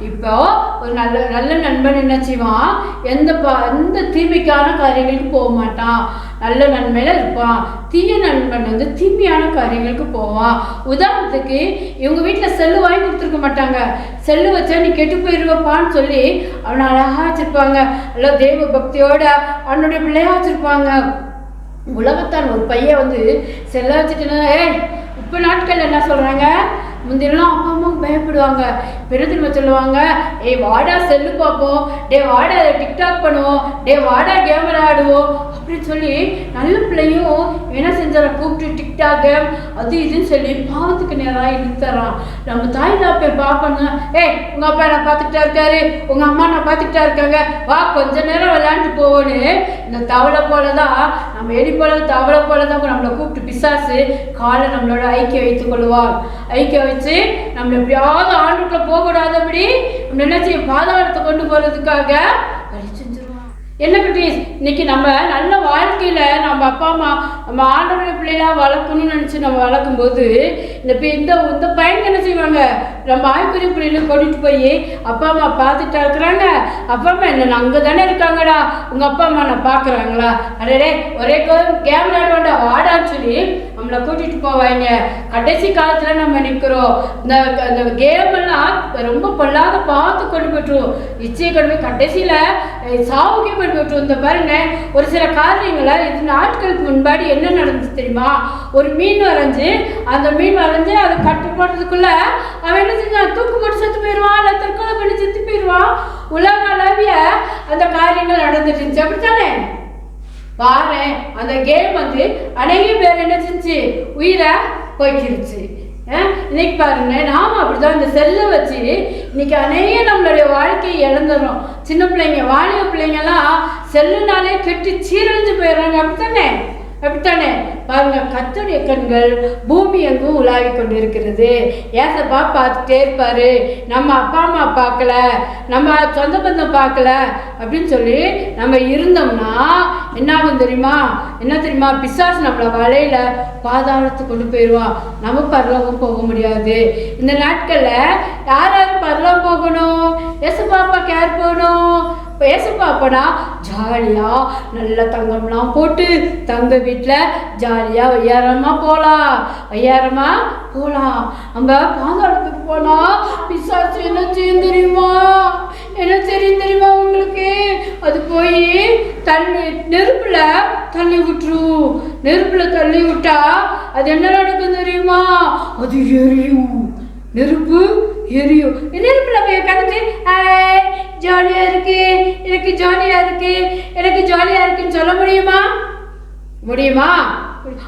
இப்போ ஒரு நல்ல நண்பன் என்ன செய்வான்? எந்த தீமைக்கான காரியங்களுக்கு போக மாட்டான், நல்ல நன்மையில இருப்பான். தீய நண்பன் வந்து தீமையான காரியங்களுக்கு போவான். உதாரணத்துக்கு இவங்க வீட்டில் செல்லு வாங்கி கொடுத்துருக்க மாட்டாங்க. செல்லு வச்சா நீ கெட்டு போயிடுவப்பான்னு சொல்லி அவனை அழகா வச்சிருப்பாங்க. அல்ல தெய்வ பக்தியோட அவனுடைய பிள்ளையா வச்சிருப்பாங்க. உலகத்தான் ஒரு பையன் வந்து செல்ல வச்சுட்டுனா, இப்போ நாட்கள் என்ன சொல்றாங்க? முந்தியெல்லாம் அப்பா அம்மாவுக்கு பயப்படுவாங்க. பெருதிரும்ப சொல்லுவாங்க, ஏய் வாடா செல்லு பார்ப்போம், டே வாடா டிக்டாக் பண்ணுவோம், டே வாடா கேம் விளையாடுவோம் அப்படின்னு சொல்லி நல்ல பிள்ளையும் என்ன செஞ்சார கூப்பிட்டு டிக்டாக் கேம் அது இதுன்னு சொல்லி பாவத்துக்கு நேராக இழுத்துறான். நம்ம தாய் தாப்பை பார்ப்போங்க, ஏய் உங்க அப்பா நான் பார்த்துக்கிட்டா இருக்காரு, உங்க அம்மா நான் பார்த்துக்கிட்டா இருக்காங்க, வா கொஞ்ச நேரம் விளையாண்டு போவோன்னு. இந்த தவளை போலதான், நம்ம எலி போல தவளை போலதான் நம்மளை கூப்பிட்டு பிசாசு காலை நம்மளோட ஐக்கியம் வைத்துக் கொள்ளுவாள். ஐக்கியம் வச்சு நம்ம எப்படியாவது ஆண்டுக்குள்ள போகக்கூடாதபடி நம்ம என்ன செய்ய பாதாளத்தை கொண்டு போறதுக்காக வழி செஞ்சிருவோம். என்ன குட்டீஸ், இன்னைக்கு நம்ம நல்ல வாழ்க்கையில நம்ம அப்பா அம்மா நம்ம ஆண்டவருடைய பிள்ளைகளா வளர்க்கணும்னு நினைச்சு நம்ம வளர்க்கும் போது இந்த பையன் என்ன செய்வாங்க? நம்ம ஆய்க்குரிய பிள்ளைகளை கொண்டுட்டு போய் அப்பா அம்மா பார்த்துட்டா இருக்கிறாங்க. அப்பா அம்மா என்ன அங்கே தானே இருக்காங்கடா, உங்க அப்பா அம்மா நான் பார்க்குறாங்களா? அடே ஒரே கேம் விளையாடுவாண்டா வாடான்னு சொல்லி நம்மளை கூட்டிட்டு போவாங்க. கடைசி காலத்துல நம்ம நிக்கிறோம். இந்த கேம் எல்லாம் ரொம்ப பொல்லாத பார்த்து கொண்டு போட்டுருவோம். இச்சையை கொண்டு போய் கடைசியில சாவுக்கே கொண்டு போட்டுருவோம். இந்த பாருங்க, ஒரு சில காரியங்களை இது நாட்களுக்கு முன்பாடி என்ன நடந்துச்சு தெரியுமா? ஒரு மீன் வரைஞ்சு அந்த மீன் வரைஞ்சு அதை கட்டு போடுறதுக்குள்ள அவன் என்ன செஞ்சான்? தூக்கு போட்டு செத்து போயிடுவான், இல்லை தற்கொலை பண்ணி செத்து போயிடுவான். உலக அளவிய அந்த காரியங்கள் நடந்துட்டு இருந்துச்சு. அப்படித்தானே? பாரு, அந்த கேம் வந்து அநேக பேர் என்ன செஞ்சு உயிரை போய்க்கிருச்சு. இன்னைக்கு பாருங்க, நாம அப்படிதான் இந்த செல்லை வச்சு இன்னைக்கு அநேக நம்மளுடைய வாழ்க்கையை இழந்துடுறோம். சின்ன பிள்ளைங்க, வாலிப பிள்ளைங்கெல்லாம் செல்லுனாலே கெட்டு சீரழிஞ்சு போயிடுறாங்க. அப்படித்தானே? பாருங்க, கர்த்தருடைய கண்கள் பூமி எங்கும் உலாவி கொண்டு இருக்கிறது. ஏசப்பா பார்த்துட்டே இருப்பாரு. நம்ம அப்பா அம்மா பார்க்கல, நம்ம சொந்த பந்தம் பார்க்கல அப்படின்னு சொல்லி நம்ம இருந்தோம்னா என்ன ஆகும் தெரியுமா? பிசாசு நம்மளை வலையில பாதாளத்துக்கு கொண்டு போயிடுவான். நம்ம பரலோகம் போக முடியாது. இந்த நாட்கள்ல யார் யார் பரலோகம் போகணும்? ஏசப்பாப்பாக்கு யார் போகணும்? இப்போ ஏசப்பாப்பனா ஜாலியா நல்ல தங்கம்லாம் போட்டு தங்க வீட்டில் ஜாலியா வையாரமா போகலாம். நம்ம பாதாளத்துக்கு போனா பிசாசு என்ன செய்யும் தெரியுமா உங்களுக்கு? அது போய் நெருப்புல தள்ளி விட்டுரும். நெருப்புல தள்ளி விட்டா அது என்ன நடக்கும் தெரியுமா? அது எரியும். நெருப்பு எரியும். நெருப்புல போய் உட்காந்துட்டு ஜாலியா இருக்கு, எனக்கு ஜாலியா இருக்குன்னு சொல்ல முடியுமா?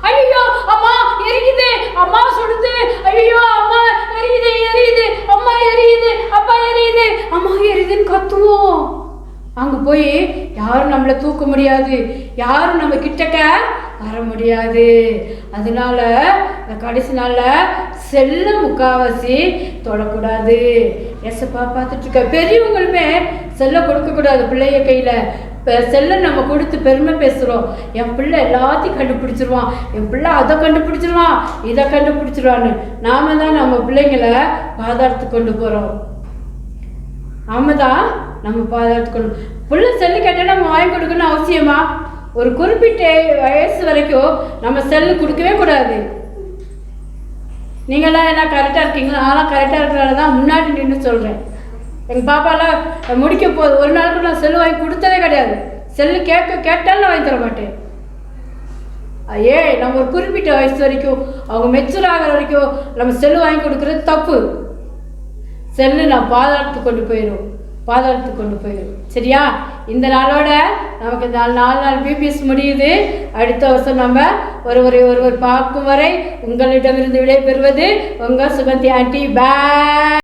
ஐயோ அம்மா எரியுது, அம்மா சுடுது, ஐயோ அம்மா எரியுது, அம்மா எரியுது, அப்பா எரியுது, அம்மா எரியுதுன்னு கத்துவோம். அங்க போய் யாரும் நம்மளை தூக்க முடியாது, யாரும் நம்ம கிட்டக்க வர முடியாது. அதனால கடைசி நாள்ல செல்ல முக்காவாசி தொடக்கூடாது. ஏசப்பா பார்த்துட்டு இருக்க. பெரியவங்களுமே செல்ல கொடுக்க கூடாது பிள்ளைய கையில. செல்ல நம்ம கொடுத்து பெருமை பேசுறோம். என் பிள்ளை எல்லாத்தையும் கண்டுபிடிச்சிருவான், என் பிள்ளை அதை கண்டுபிடிச்சிருவான், இதை கண்டுபிடிச்சிருவான்னு. நாம தான் நம்ம பிள்ளைங்களை பாதாளத்துக்கு கொண்டு போறோம். நம்ம பாதாளத்துக்கு பிள்ளை செல்லு கேட்டால் நம்ம வாங்கி கொடுக்கணும்னு அவசியமா? ஒரு குறிப்பிட்ட வயசு வரைக்கும் நம்ம செல்லு கொடுக்கவே கூடாது. நீங்களாம் என்ன கரெக்டாக இருக்கீங்களா? நான்லாம் கரெக்டாக இருக்கிறனால தான் முன்னாடி நின்று சொல்கிறேன். எங்கள் பாப்பாலாம் முடிக்க போகுது. ஒரு நாளுக்கு நான் செல்லு வாங்கி கொடுத்ததே கிடையாது. செல்லு கேட்டாலும் நான் வாங்கி தர மாட்டேன். நம்ம ஒரு குறிப்பிட்ட வயசு வரைக்கும், அவங்க மெச்சூர் ஆகிற வரைக்கும் நம்ம செல்லு வாங்கி கொடுக்குறது தப்பு. செல்லு நான் பாதாளத்துக்கு கொண்டு போயிடும். சரியா? இந்த நாளோட நமக்கு 4 நாள் பிபிஎஸ் முடியுது. அடுத்த வருஷம் நம்ம ஒருவர் பார்க்கும் வரை உங்களிடமிருந்து விடைபெறுவது உங்கள் சுகந்தி ஆண்டி. பாய்.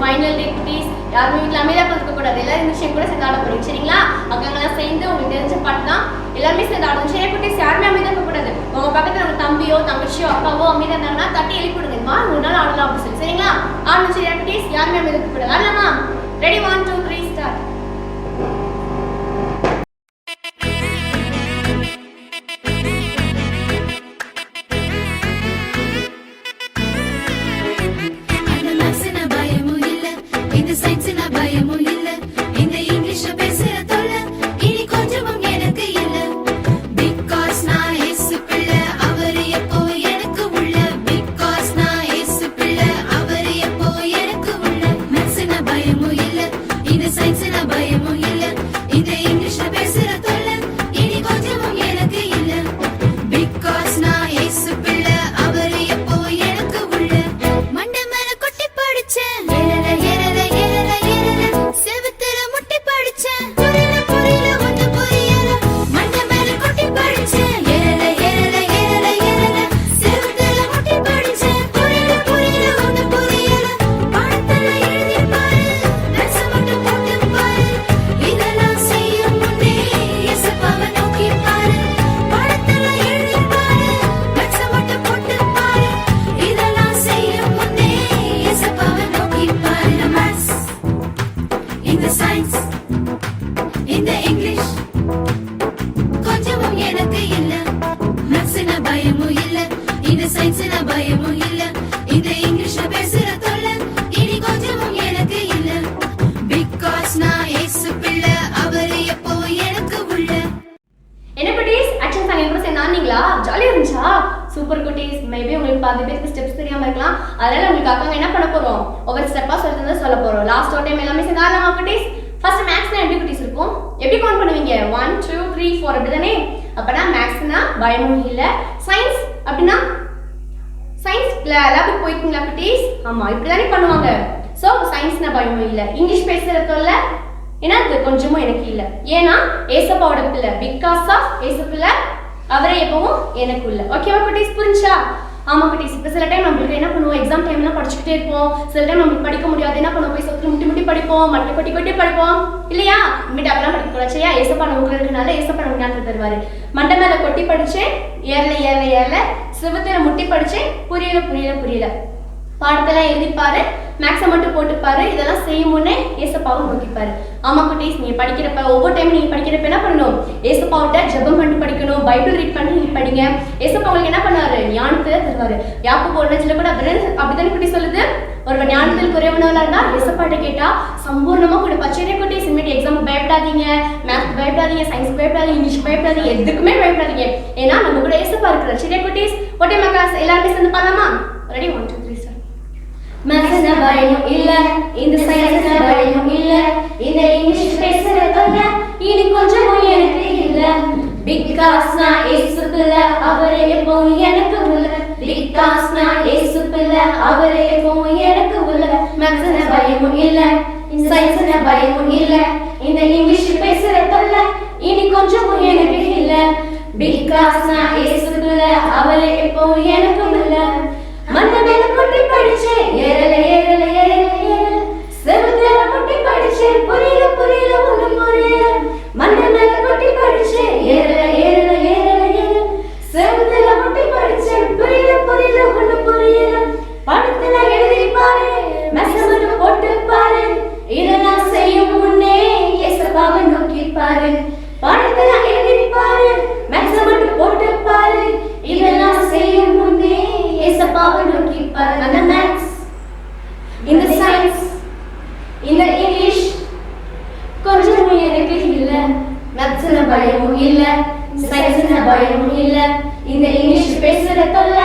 ஃபைனல் டே குட்டீஸ். யாருமே வீட்டில் அமைதியாக இருக்க கூடாது. எல்லாரும் விஷயம் கூட சேர்ந்து ஆட போறீங்க. சரிங்களா? அக்கங்கெல்லாம் சேர்ந்து உங்களுக்கு தெரிஞ்ச பாட்டு தான் எல்லாருமே சேர்ந்து ஆடணும். சரி குட்டீஸ், யாருமே அமைதியாக இருக்க கூடாது. உங்க பக்கத்துல உங்க தம்பியோ தங்கச்சியோ அக்காவோ அமைதியாக இருந்தாங்கன்னா தட்டி எழுப்பிடுங்கம்மா, 3 நாள் ஆடலாம் அப்படின்னு சொல்லி. சரிங்களா? ஆடணும். சரியா குட்டீஸ்? யாருமே அமைதியாக இருக்க கூடாது. ஆடலாமா? ரெடி? 1 2 3 ஸ்டார்ட்.
இது மனசுல பயமும் இல்ல இந்த இங்கிலீஷ்ல பேசுற தொல்லை இனி கொஞ்சமும் எனக்கு இல்ல பிகாஸ் நான் ஏசு பிள்ளை அவரு எப்போ எனக்கு உள்ள.
என்ன குட்டீஸ் ஆக்ஷன் சாங் கூட சேர்ந்தாங்களா? ஜாலியா இருந்துச்சா? சூப்பர் குட்டீஸ். மேபி உங்களுக்கு பாதி பேருக்கு ஸ்டெப்ஸ் தெரியாம இருக்கலாம். அதனால உங்களுக்கு அக்காங்க என்ன பண்ண போறோம், ஒவ்வொரு ஸ்டெப்பா சொல்ல போறோம். லாஸ்ட் ஒரு டைம் எல்லாமே சேர்ந்தாங்களா குட்டீஸ்? ஃபர்ஸ்ட் மேக்ஸ்னா எப்படி குட்டீஸ் இருக்கும்? எப்படி கவுண்ட் பண்ணுவீங்க? 1 2 3 4 அப்படிதானே? அப்பனா மேக்ஸ்னா பயமும் இல்ல. சயின்ஸ் அப்படின்னா சயின்ஸ் லேபுக்கு போய்க்குங்களா குட்டீஸ்? ஆமா, இப்படிதானே பண்ணுவாங்க. சோ சயின்ஸ்னா பயமும் இல்ல. இங்கிலீஷ் பேசுறதுல ஏன்னா அது கொஞ்சமும் எனக்கு இல்லை. ஏன்னா ஏசப்பாவோட பிள்ளை, பிகாஸ் ஆஃப் ஏசு பிள்ளை அவரே எப்பவும் எனக்கு இல்லை. ஓகேவா குட்டீஸ்? புரிஞ்சா? ஆமா குட்டீஸ். இப்போ சில டைம் நம்மளுக்கு என்ன பண்ணுவோம், எக்ஸாம் டைம்லாம் படிச்சுக்கிட்டே இருப்போம். சில டைம் நம்மளுக்கு படிக்க முடியாது. என்ன பண்ணுவோம், போய் சொத்துல முட்டி படிப்போம், மட்டை கொட்டி படிப்போம் இல்லையா? இனிமேட்டு அப்படிலாம் படிக்க கூடாச்சியா? ஏசப்பா நமக்கு இருக்கனால ஏசப்பா நமக்கு ஞாபகம் தருவாரு. மண்டை மேல கொட்டி படிச்சேன், ஏறல சிவத்துல முட்டி படிச்சேன், புரியல பாடத்தெல்லாம் எழுதிப்பாரு, மேக்ஸை மட்டும் போட்டுப்பாரு. இதெல்லாம் செய்யும் முன்னே ஏசப்பாவும் நோக்கிப்பாரு. ஆமா குட்டீஸ், நீங்க படிக்கிறப்ப ஒவ்வொரு டைம் நீங்க படிக்கிறப்ப என்ன பண்ணணும், ஏசப்பாவிட்ட ஜெபம் பண்ணி படிக்கணும், பைபிள் ரீட் பண்ணி படிங்க. ஏசப்பா உங்களுக்கு என்ன பண்ணுவாரு, ஞானத்தை தருவாரு. யாக்கோபு 1:5 கூட அப்படிதானே குட்டி சொல்லுது, ஒரு ஞானத்தில் குறைவனவளா இருந்தா ஏசப்பாட்ட கேட்டா சம்பூர்ணமா கொடுப்பா. சரி குட்டீஸ், இனிமேட்டு எக்ஸாம் பயப்படாதீங்க, மேத்ஸ் பயப்படாதீங்க, சயின்ஸ் பயப்படாதீங்க, இங்கிலீஷ் பயப்படாதீங்க, எதுக்குமே பயப்படாதீங்க. ஏன்னா நம்ம கூட ஏசப்பா இருக்கிறார். சரியா குட்டீஸ்? ஓகே மக்கள், எல்லாருமே சேர்ந்து பண்ணலாமா? ரெடி? 1 2 3 ஸ்டார்ட். மேத்ஸ்னா பயமும் இல்ல, இந்த சயின்ஸ்னா பயமும் இல்ல, இந்த இங்கிலீஷ் பேசுறதுல இனி கொஞ்சமும் எனக்கு இல்ல. பிகாஸ் நான் ஏசு பிள்ளை அவரே எப்பவும் எனக்கு உள்ள. பிகாஸ் நான் ஏசு பிள்ளை அவரே எப்பவும் எனக்கு உள்ள. மேத்ஸ்னா பயமும் இல்ல, இந்த சயின்ஸ்னா பயமும் இல்ல, இந்த இங்கிலீஷ் பேசுறதுல இனி கொஞ்சமும் எனக்கு இல்ல. பிகாஸ் நான் ஏசு பிள்ளை அவரே எப்பவும் எனக்கு உள்ள. மண்ணை மேல கொட்டி படிச்சேன், ஏறல செவத்துல கொட்டி படிச்சேன், புரியல ஒண்ணும் புரியல. மண்ணை மேல கொட்டி படிச்சேன், ஏறல செவத்துல கொட்டி படிச்சேன், புரியல ஒண்ணும் புரியல. படத்துல எழுதி பாரு, மெசமட்டு போட்டு பாரு, இதெல்லாம் செய்யும் முன்னே ஏசப்பாவை நோக்கி பாரு. படத்துல எழுதி பாரு, மெசமட்டு போட்டு பாரு, இதெல்லாம் செய்யும் முன்னே ஏசப்பாவை நோக்கி பாரு. அந்த மேத்ஸ், இந்த சயின்ஸ், இந்த இங்கிலீஷ் கொஞ்சமும் எனக்கு இல்ல. மேத்ஸ்ல பயமும் இல்ல, சயின்ஸ்ல பயமும் இல்ல, இந்த இங்கிலீஷ் பேசுறதுல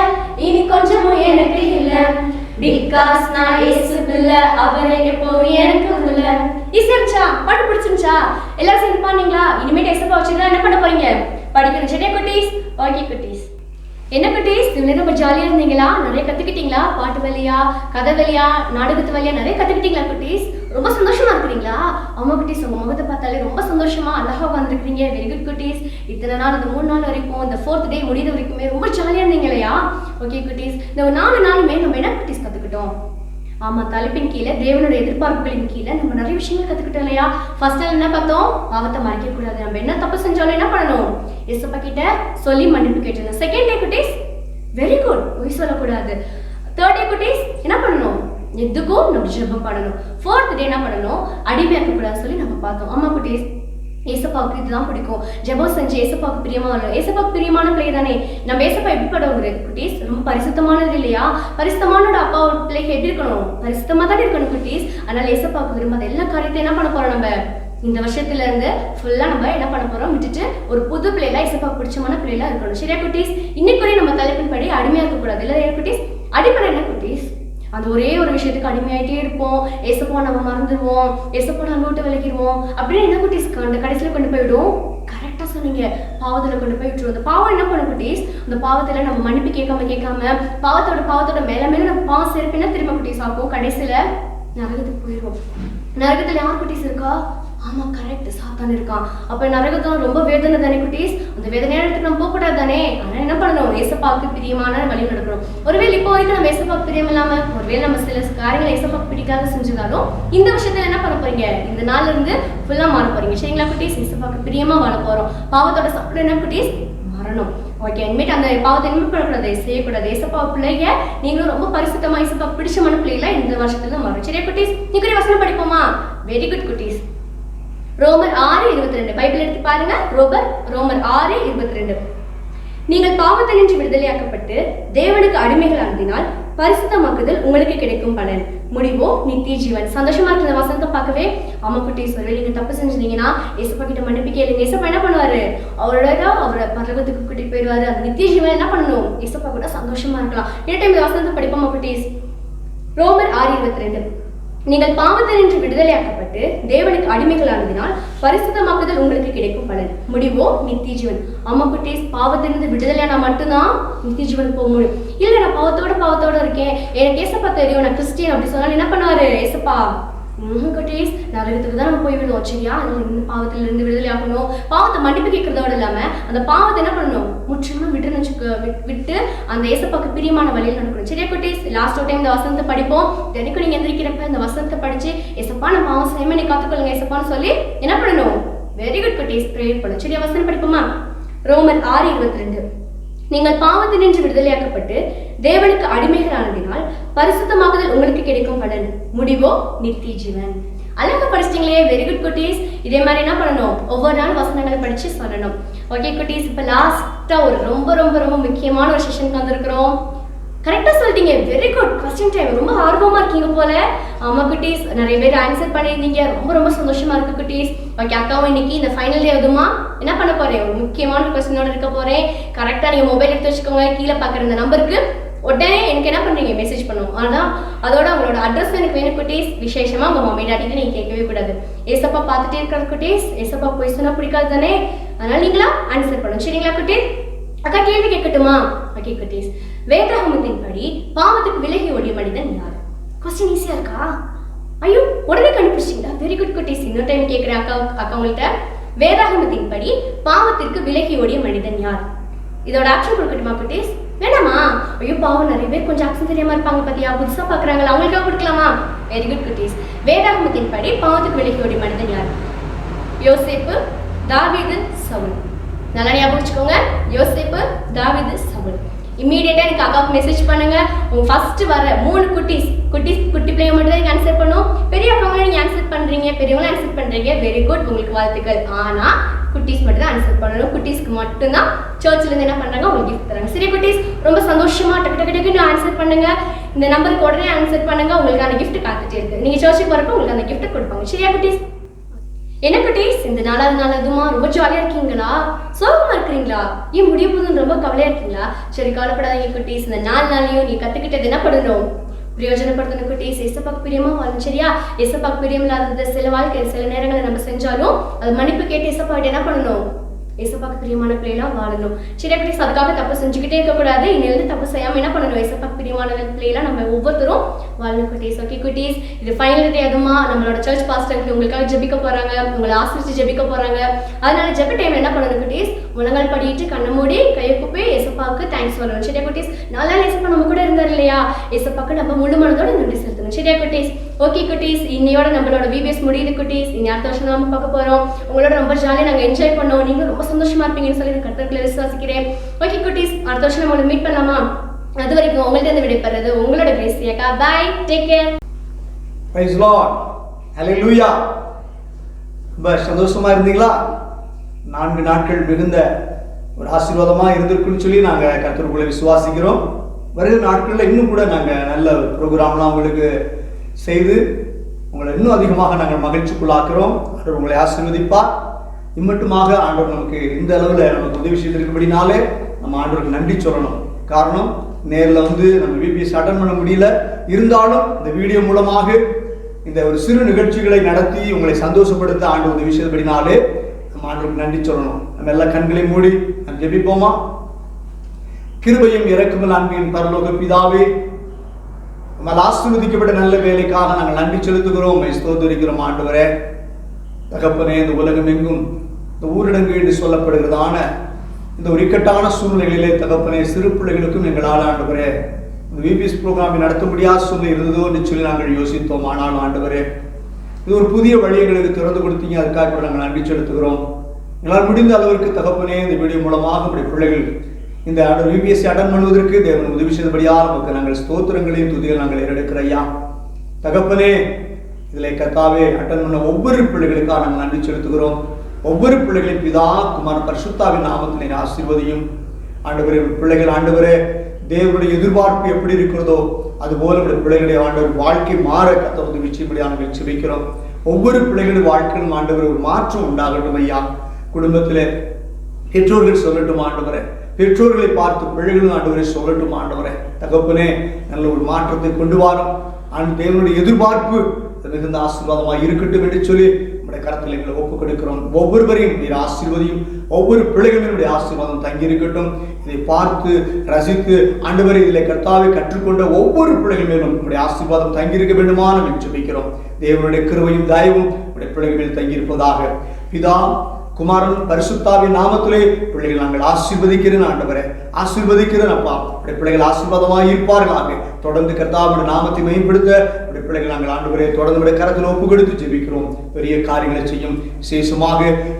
இனி கொஞ்சமும் எனக்கு இல்ல. பிகாஸ் நான் ஏசு பிள்ளை அவரே எப்பவும் எனக்கு உள்ள. ஈஸியா பாட்டு பிடிச்சிருந்துச்சா? எல்லாரும் சேர்ந்து பாருங்களா? இனிமேட்டு ஏசப்பா வச்சுதான் என்ன பண்ண போறீங்க, படிக்கணும். சரியா குட்டீஸ்? ஓகே குட்டீஸ். என்ன குட்டீஸ், இவ்வளவு ரொம்ப ஜாலியா இருந்தீங்களா? நிறைய கத்துக்கிட்டீங்களா? பாட்டு வழியா, கதை வழியா, நாடகத்து வழியா நிறைய கத்துக்கிட்டீங்களா குட்டீஸ்? ரொம்ப சந்தோஷமா இருக்கிறீங்களா? அம்மா குட்டீஸ், உங்க முகத்தை பார்த்தாலே ரொம்ப சந்தோஷமா அழகா வந்திருக்கீங்க. வெரி குட் குட்டீஸ். இத்தனை நாள், இந்த 3 நாள் வரைக்கும், இந்த 4th டே முடிந்த வரைக்குமே ரொம்ப ஜாலியா இருந்தீங்க இல்லையா? ஓகே குட்டீஸ், இந்த 4 நாளுமே நம்ம என்ன குட்டீஸ் கத்துக்கிட்டோம்? ஆமா, தலைப்பின் கீழே தேவனுடைய எதிர்பார்ப்புகளின் கீழே நம்ம நிறைய விஷயங்கள் கத்துக்கிட்டோம் இல்லையா? ஃபர்ஸ்ட் நாள் என்ன பார்த்தோம், பாவத்தை மறைக்க கூடாது. நம்ம என்ன தப்பு செஞ்சாலும் என்ன பண்ணணும், ஏசப்பா கிட்ட சொல்லி மன்னிப்பு கேட்டணும். செகண்ட் டே குட்டீஸ், வெரி குட், பொய் சொல்லக்கூடாது. தேர்ட் டே குட்டீஸ் என்ன பண்ணணும், எதுக்கும் நம்ம ஜெபம் பண்ணணும். ஃபோர்த் டே என்ன பண்ணணும், அடிமையாக்க கூடாது சொல்லி நம்ம பார்த்தோம். ஆமா குட்டீஸ், ஏசப்பாவுக்கு இதுதான் பிடிக்கும். ஜெபம் செஞ்சு ஏசப்பாவுக்கு பிரியமா வரணும். ஏசப்பாவுக்கு பிரியமான பிள்ளை தானே நம்ம. ஏசப்பா எப்படிப்பட்டவங்க குட்டீஸ், ரொம்ப பரிசுத்தமானது இல்லையா? பரிசுத்தமானோட அப்பாவோட பிள்ளைக்கு எப்படி இருக்கணும், பரிசுத்தமா தான் இருக்கணும் குட்டீஸ். அதனால ஏசப்பாவுக்கு விரும்பாத எல்லா காரியத்தையும் என்ன பண்ண போறோம், நம்ம இந்த வருஷத்துல இருந்து ஃபுல்லா நம்ம என்ன பண்ண போறோம், விட்டுட்டு ஒரு புது பிள்ளைல ஏசப்பாவுக்கு பிடிச்சமான பிள்ளைல இருக்கணும். சரியா குட்டீஸ்? இன்னைக்கு நம்ம தலைப்பின் படி அடிமையா இருக்க கூடாது இல்ல குட்டீஸ்? அடிப்படை என்ன குட்டீஸ், அந்த ஒரே ஒரு விஷயத்துக்கு அடிமையாயிட்டே இருப்போம். ஏசப்பா நம்ம மறந்துடுவோம், ஏசப்பா நம்ம விட்டு விலகிடுவோம். அப்படின்னு என்ன குட்டீஸ், அந்த கடைசியில் கொண்டு போய்விடும். கரெக்டாக சொன்னீங்க, பாவத்தில் கொண்டு போய் விட்டுருவோம். அந்த பாவம் என்ன பண்ண குட்டீஸ், அந்த பாவத்தில் நம்ம மன்னிப்பு கேட்காம பாவத்தோட மேலே நம்ம பாவம் சேர்ப்பினா திரும்ப குட்டீஸ் ஆகும். கடைசியில் நரகத்துக்கு போயிடுவோம். நரகத்தில் யார் குட்டீஸ் இருக்கா? ஆமா கரெக்ட், சாத்தான் இருக்கான். அப்ப நரகத்துல ரொம்ப வேதனை தானே குட்டீஸ். அந்த வேதனையான இடத்துக்கு நம்ம போகக்கூடாது தானே. ஆனா என்ன பண்ணணும், ஏசப்பாவுக்கு பிரியமான வழி நடக்கணும். ஒருவேளை இப்போ வரைக்கும் நம்ம ஏசப்பாவுக்கு பிரியம் இல்லாம, ஒருவேளை நம்ம சில காரியங்களை ஏசப்பாவுக்கு பிடிக்காத செஞ்சுதாலும், இந்த விஷயத்துல என்ன பண்ண போறீங்க, இந்த நாள்ல இருந்து ஃபுல்லா மாற போறீங்க. சரிங்களா குட்டீஸ்? ஏசப்பாவுக்கு பிரியமா வாழ போறோம். பாவத்தோட சாப்பிட என்ன குட்டீஸ், மரணம். ஓகே, இனிமேட்டு அந்த பாவத்தை என்ன பண்ணக்கூடாது, செய்யக்கூடாது. ஏசப்பா பிள்ளைங்க நீங்களும் ரொம்ப பரிசுத்தமா ஏசப்பா பிடிச்சமான பிள்ளைகளா இந்த வருஷத்துல மாறும். சரியா குட்டீஸ்? நீங்க வசனம் படிப்போமா? வெரி குட் குட்டீஸ். ரோமர் 6:22 பைபிள் எடுத்து பாருங்க. ரோமர் 6:22. நீங்கள் பாவத்தினின்று விடுதலையாக்கப்பட்டு தேவனுக்கு அடிமைகளானதினால் பரிசுத்தமாக்குதல் உங்களுக்கு கிடைக்கும் பலன். முடிவோ நித்திய ஜீவன். சந்தோஷமா இருக்கிற இந்த வசனத்தை பார்க்கவே ஆமா குட்டீஸ், ஒருவேளை நீங்க தப்பு செஞ்சிருந்தீங்கன்னா ஏசப்பா கிட்ட மன்னிப்பு கேளுங்க. ஏசப்பா என்ன பண்ணுவாரு? அவரை பரலோகத்துக்கு கூட்டிட்டு போயிடுவாரு. அந்த நித்திய ஜீவன் என்ன பண்ணணும்? ஏசப்பா கூட சந்தோஷமா இருக்கலாம். இந்த டைம் இந்த வசனத்தை படிப்போமா குட்டீஸ்? ரோமர் 6:22. நீங்கள் பாவத்தினின்று விடுதலையாக்கப்பட்டு தேவனுக்கு அடிமைகளானதினால் பரிசுத்தமாக்குதல் உங்களுக்கு கிடைக்கும் பலன். முடிவோ நித்திய ஜீவன். ஆமா குட்டீஸ், பாவத்திலிருந்து விடுதலையானா மட்டும்தான் நித்திய ஜீவன் போக முடியும். இல்ல நான் பாவத்தோட இருக்கேன், எனக்கு ஏசப்பா தெரியும், நான் கிறிஸ்டியன் அப்படி சொன்னாலும் என்ன பண்ணுவாரு ஏசப்பா? குட்டீஸ், நரகத்துக்கு தான் நம்ம போய் விடுவோம். சரியா? நம்ம பாவத்துல இருந்து விடுதலை ஆகணும். பாவத்தை மன்னிப்பு கேட்கறதோட இல்லாம அந்த பாவத்தை என்ன பண்ணணும்? முற்றிலுமா விட்டு அந்த ஏசப்பாக்கு பிரியமான வழியில் நடக்கணும். சரியா குட்டீஸ்? லாஸ்ட் டைம் இந்த வசனத்தை படிப்போம். தினைக்கும் நீங்க எந்திரிக்கிறப்ப இந்த வசனத்தை படிச்சு ஏசப்பா நான் பாவம் செய்யாம நீ காத்துக்கொள்ளுங்க ஏசப்பான்னு சொல்லி என்ன பண்ணணும்? வெரி குட் குட்டீஸ், ப்ரேயர் பண்ணணும். சரியா? வசனம் படிப்போமா? ரோமர் 6:22. நீங்கள் பாவத்தினின்று விடுதலையாக்கப்பட்டு தேவனுக்கு அடிமைகளானதினால் பரிசுத்தமாகுதல் உங்களுக்கு கிடைக்கும் பலன். முடிவோ நித்திய ஜீவன். அழகா படிச்சிட்டீங்களே, வெரி குட் குட்டீஸ். இதே மாதிரி என்ன பண்ணணும்? ஒவ்வொரு நாள் வசனங்களை படிச்சு சொல்லணும். ஓகே குட்டீஸ், இப்போ லாஸ்டா ஒரு ரொம்ப ரொம்ப ரொம்ப முக்கியமான ஒரு செஷனுக்கு வந்திருக்கிறோம். கரெக்டா சொல்லிட்டீங்க, வெரி குட். கொஸ்டின் டைம் ரொம்ப ஆர்வமா இருக்கீங்க போல. ஆமா குட்டீஸ், நிறைய பேர் ஆன்சர் பண்ணியிருந்தீங்க. ரொம்ப ரொம்ப சந்தோஷமா இருக்கு குட்டீஸ். ஓகே, அக்காவும் இன்னைக்கு இந்த ஃபைனல் டே எதுமா என்ன பண்ண போறேன்? ஒரு முக்கியமான கொஸ்டினோட இருக்க போறேன். கரெக்டா நீங்க மொபைல் எடுத்து வச்சுக்கோங்க. கீழே பாக்குற இந்த நம்பருக்கு உடனே எனக்கு என்ன பண்றீங்க? மெசேஜ் பண்ணுவோம். ஆனா அதோட உங்களோட அட்ரஸ் எனக்கு வேணும் குட்டீஸ். விசேஷமா உங்க மம்மி டாடிக்கு நீங்க கேட்கவே கூடாது. ஏசப்பா பார்த்துட்டே இருக்கிற குட்டீஸ், ஏசப்பா போய் சொன்னா பிடிக்காது தானே? அதனால நீங்களா ஆன்சர் பண்ணணும். சரிங்களா குட்டீஸ்? அக்கா கேள்வி கேட்கட்டுமா? ஓகே குட்டீஸ், வேதாகமத்தின்படி பாவத்துக்கு விலகி ஓடிய மனிதன் யார்? கொஸ்டின் ஈஸியா இருக்கா? ஐயோ, உடனே கண்டுபிடிச்சிங்களா? வெரி குட் குட்டீஸ். இன்னொரு டைம் கேட்கிறேன் அக்கா உங்கள்கிட்ட. வேதாகமத்தின்படி பாவத்திற்கு விலகி ஓடிய மனிதன் யார்? இதோட ஆப்ஷன் கொடுக்கட்டுமா குட்டீஸ்? வேணாமா? ஐயோ பாவம், நிறைய பேர் கொஞ்சம் ஆப்ஷன் தெரியாம இருப்பாங்க பத்தியா, புதுசா பாக்குறாங்களா, அவங்களுக்காக கொடுக்கலாமா? வெரி குட் குட்டீஸ். வேதாகமத்தின்படி பாவத்துக்கு விலகி ஓடிய மனிதன் யார்? யோசேப்பு, தாவீது, சவுல். நல்லா ஞாபகம் வச்சுக்கோங்க. யோசேப்பு, தாவீது, சவுல். இம்மீடியட்டா எனக்கு அக்காவுக்கு மெசேஜ் பண்ணுங்க. உங்க ஃபர்ஸ்ட் வர 3 குட்டி பிள்ளைங்க மட்டும் தான் நீங்க ஆன்சர் பண்ணும். பெரிய அக்காவும் நீங்க ஆன்சர் பண்றீங்க, பெரியவங்களும் ஆன்சர் பண்றீங்க. வெரி குட், உங்களுக்கு வாழ்த்துக்கள். ஆனா குட்டீஸ் மட்டும் தான் ஆன்சர் பண்ணணும். குட்டீஸ்க்கு மட்டும்தான் சர்ச்ல இருந்து என்ன பண்றாங்க? உங்களுக்கு கிஃப்ட் தராங்க. சரி குட்டீஸ், ரொம்ப சந்தோஷமா டக்கு ஆன்சர் பண்ணுங்க. இந்த நம்பருக்கு உடனே ஆன்சர் பண்ணுங்க. உங்களுக்கான கிஃப்ட் காத்துட்டே இருக்கு. நீங்க சர்ச்சுக்கு வரப்போ உங்களுக்கு அந்த கிஃப்ட் கொடுப்பாங்க. சரியா குட்டீஸ்? என்ன குட்டீஸ், இந்த நாளாவது அதுமா ரொம்ப ஜாலியா இருக்கீங்களா? சோகமா இருக்கிறீங்களா? ஏன் முடிய போதுன்னு ரொம்ப கவலையா இருக்கீங்களா? சரி, கவலைப்படாதீங்க குட்டீஸ். இந்த 4 நாளையும் நீ கத்துக்கிட்டது என்ன பண்ணணும்? பிரயோஜனப்படுத்தணும் குட்டீஸ். ஏசப்பாக்கு பிரியமா வாழணும். சரியா? ஏசப்பாக்கு பிரியம் இல்லாத சில நேரங்களை நம்ம செஞ்சாலும் அது மன்னிப்பு கேட்டு ஏசப்பா என்ன பண்ணணும்? ஏசப்பாக்கு பிரியமான பிள்ளைலாம் வாழணும். சரியா குட்டீஸ்? அதுக்காக தப்பு செஞ்சுக்கிட்டே இருக்கக்கூடாது. இன்னிலிருந்து தப்பு செய்யாம என்ன பண்ணணும்? ஏசப்பாக்கு பிரியமான பிள்ளைலாம் நம்ம ஒவ்வொருத்தரும் வாழணும் குட்டீஸ். ஓகே குட்டீஸ், இது ஃபைனல் டே அதுமா நம்மளோட சர்ச் பாஸ்டர் உங்களுக்காக ஜெபிக்க போறாங்க, உங்களை ஆசிரிச்சு ஜெபிக்க போறாங்க. அதனால ஜெப டைம் என்ன பண்ணணும் குட்டீஸ்? முழங்கால் படிட்டு கண்ணை மூடி கையை கூப்பி ஏசப்பாக்கு தேங்க்ஸ் சொல்லணும். சரியா குட்டீஸ்? நல்லா ஏசப்பா நம்ம கூட இருந்தார் இல்லையா? ஏசப்பாக்கு நம்ம முழு மனதோட நன்றி செலுத்தணும். சரியா குட்டீஸ்? ஓகே குட்டீஸ், இன்னையோட நம்மளோட விபிஎஸ் முடியுது குட்டீஸ். இனி அடுத்த வருஷம் நம்ம பார்க்க போறோம். உங்களோட ரொம்ப ஜாலியாக நாங்கள் என்ஜாய் பண்ணோம். நீங்க ரொம்ப சந்தோஷமா இருப்பீங்கன்னு சொல்லி கர்த்தர்களை விசுவாசிக்கிறேன். ஓகே குட்டீஸ், அடுத்த வருஷம் நம்மளை மீட் பண்ணலாமா? அது வரைக்கும் உங்கள்கிட்ட இருந்து விடைபெறது உங்களோட கிரேசி அக்கா. Bye, take care.
Praise Lord, hallelujah. ரொம்ப சந்தோஷமா இருந்தீங்களா? 4 நாட்கள் மிகுந்த ஒரு ஆசீர்வாதமா இருந்திருக்குன்னு சொல்லி நாங்க கர்த்தருக்குள்ள விசுவாசிக்கிறோம். வருகிற நாட்களில் இன்னும் கூட நாங்க நல்ல ப்ரோக்ராம்லாம் உங்களுக்கு செய்து உங்களை இன்னும் அதிகமாக நாங்கள் மகிழ்ச்சிக்குள்ளாக்குறோம். ஆண்டவர் உங்களை ஆசீர்வதிப்பார். இம்மட்டுமாக ஆண்டவர் நமக்கு இந்த அளவில் நமக்கு உதவி செய்திருக்கபடினாலே நம்ம ஆண்டவருக்கு நன்றி சொல்லணும். காரணம், நேரில் வந்து நம்ம விபிஎஸ் அட்டன் பண்ண முடியல, இருந்தாலும் இந்த வீடியோ மூலமாக இந்த ஒரு சிறு நிகழ்ச்சிகளை நடத்தி உங்களை சந்தோஷப்படுத்த ஆண்டவர் உதவி செய்தபடினாலே நம்ம ஆண்டவருக்கு நன்றி சொல்லணும். நம்ம எல்லாம் கண்களை மூடி நம்ம ஜெபிப்போமா? கிருபையும் இரக்கமுள்ள அன்பின் பரலோக பிதாவே, நம்ம ஆசீர்வதிக்கப்பட்ட நல்ல வேலைக்காக நாங்கள் நன்றி செலுத்துகிறோம், ஸ்தோத்திரிக்கிறோம். ஆண்டவரே தகப்பனே, இந்த உலகம் எங்கும் இந்த ஊரடங்கு என்று சொல்லப்படுகிறதான இந்த ஒரு இக்கட்டான சூழ்நிலைகளிலே தகப்பனே, சிறு பிள்ளைகளுக்கும் எங்களால் ஆண்டவரே இந்த விபிஎஸ் ப்ரோக்ராமை நடத்த முடியாத சூழ்நிலை இருந்ததோ என்று சொல்லி நாங்கள் யோசித்தோம். ஆனால் ஆண்டவரே, இது ஒரு புதிய வழி எங்களுக்கு திறந்து கொடுத்தீங்க. அதுக்காக கூட நாங்கள் நன்றி செலுத்துகிறோம். எங்களால் முடிந்த அளவிற்கு தகப்பனே, இந்த வீடியோ மூலமாக நம்முடைய பிள்ளைகள் இந்த விபிஎஸ்சி அட்டன் பண்ணுவதற்கு தேவன் உதவி செய்தபடியாக நமக்கு நாங்கள் ஸ்தோத்திரங்களையும் துதிகள் நாங்கள் ஏறெடுக்கிற ஐயா. தகப்பனே, இதில் கர்த்தாவே அட்டன் பண்ண ஒவ்வொரு பிள்ளைகளுக்காக நாங்கள் நன்றி செலுத்துகிறோம். ஒவ்வொரு பிள்ளைகளின் பிதா குமார பரிசுத்தாவின் நாமத்தினை ஆசீர்வதியும். ஆண்டவரே பிள்ளைகள் ஆண்டவரே தேவனுடைய எதிர்பார்ப்பு எப்படி இருக்கிறதோ அதுபோல நம்முடைய பிள்ளைகளுடைய ஆண்டவர் வாழ்க்கை மாற கர்த்தர் உதவி செய்யும்படி நாங்கள் ஜெபிக்கிறோம். ஒவ்வொரு பிள்ளைகளுடைய வாழ்க்கையிலும் ஆண்டவர் ஒரு மாற்றம் உண்டாகட்டும் ஐயா. குடும்பத்திலே பெற்றோர்கள் சொல்லட்டும் ஆண்டவரே, பெற்றோர்களை பார்த்து பிள்ளைகளும் ஆண்டவரை சொல்லட்டும் ஆண்டவரே. தகப்பனே நல்ல ஒரு மாற்றத்தை கொண்டு வரோம். தேவனுடைய எதிர்பார்ப்பு மிகுந்த ஆசீர்வாதமாக இருக்கட்டும் என்று சொல்லி நம்முடைய கரத்தில் எங்களை ஒப்புக் கொடுக்கிறோம். ஒவ்வொருவரையும் நீர் ஆசீர்வதியும். ஒவ்வொரு பிள்ளைகளுடைய ஆசீர்வாதம் தங்கி இருக்கட்டும். இதை பார்த்து ரசித்து ஆண்டவரை இதில் கர்த்தாவை கற்றுக்கொண்ட ஒவ்வொரு பிள்ளைகள் மேலும் நம்முடைய ஆசீர்வாதம் தங்கியிருக்க வேண்டுமா நாம் ஜெபிக்கிறோம். தேவனுடைய கிருபையும் தயவும் நம்முடைய பிள்ளைகள் மேல் தங்கியிருப்பதாக. பிதா குமாரன் பரிசுத்தாவின் நாமத்திலே பிள்ளைகள் நாங்கள் ஆசீர்வதிக்கிறேன் ஆண்டவரே, ஆசீர்வதிக்கிறேன் அப்பா. உடைய பிள்ளைகள் ஆசீர்வாதமாக இருப்பார்களாக. தொடர்ந்து கர்த்தாவுடைய நாமத்தை மேம்படுத்த உடைய பிள்ளைகள் நாங்கள் ஆண்டவரே தொடர்ந்து கரத்தில் ஒப்பு கொடுத்து ஜெபிக்கிறோம். பெரிய காரியங்களை செய்யும். விசேஷமாக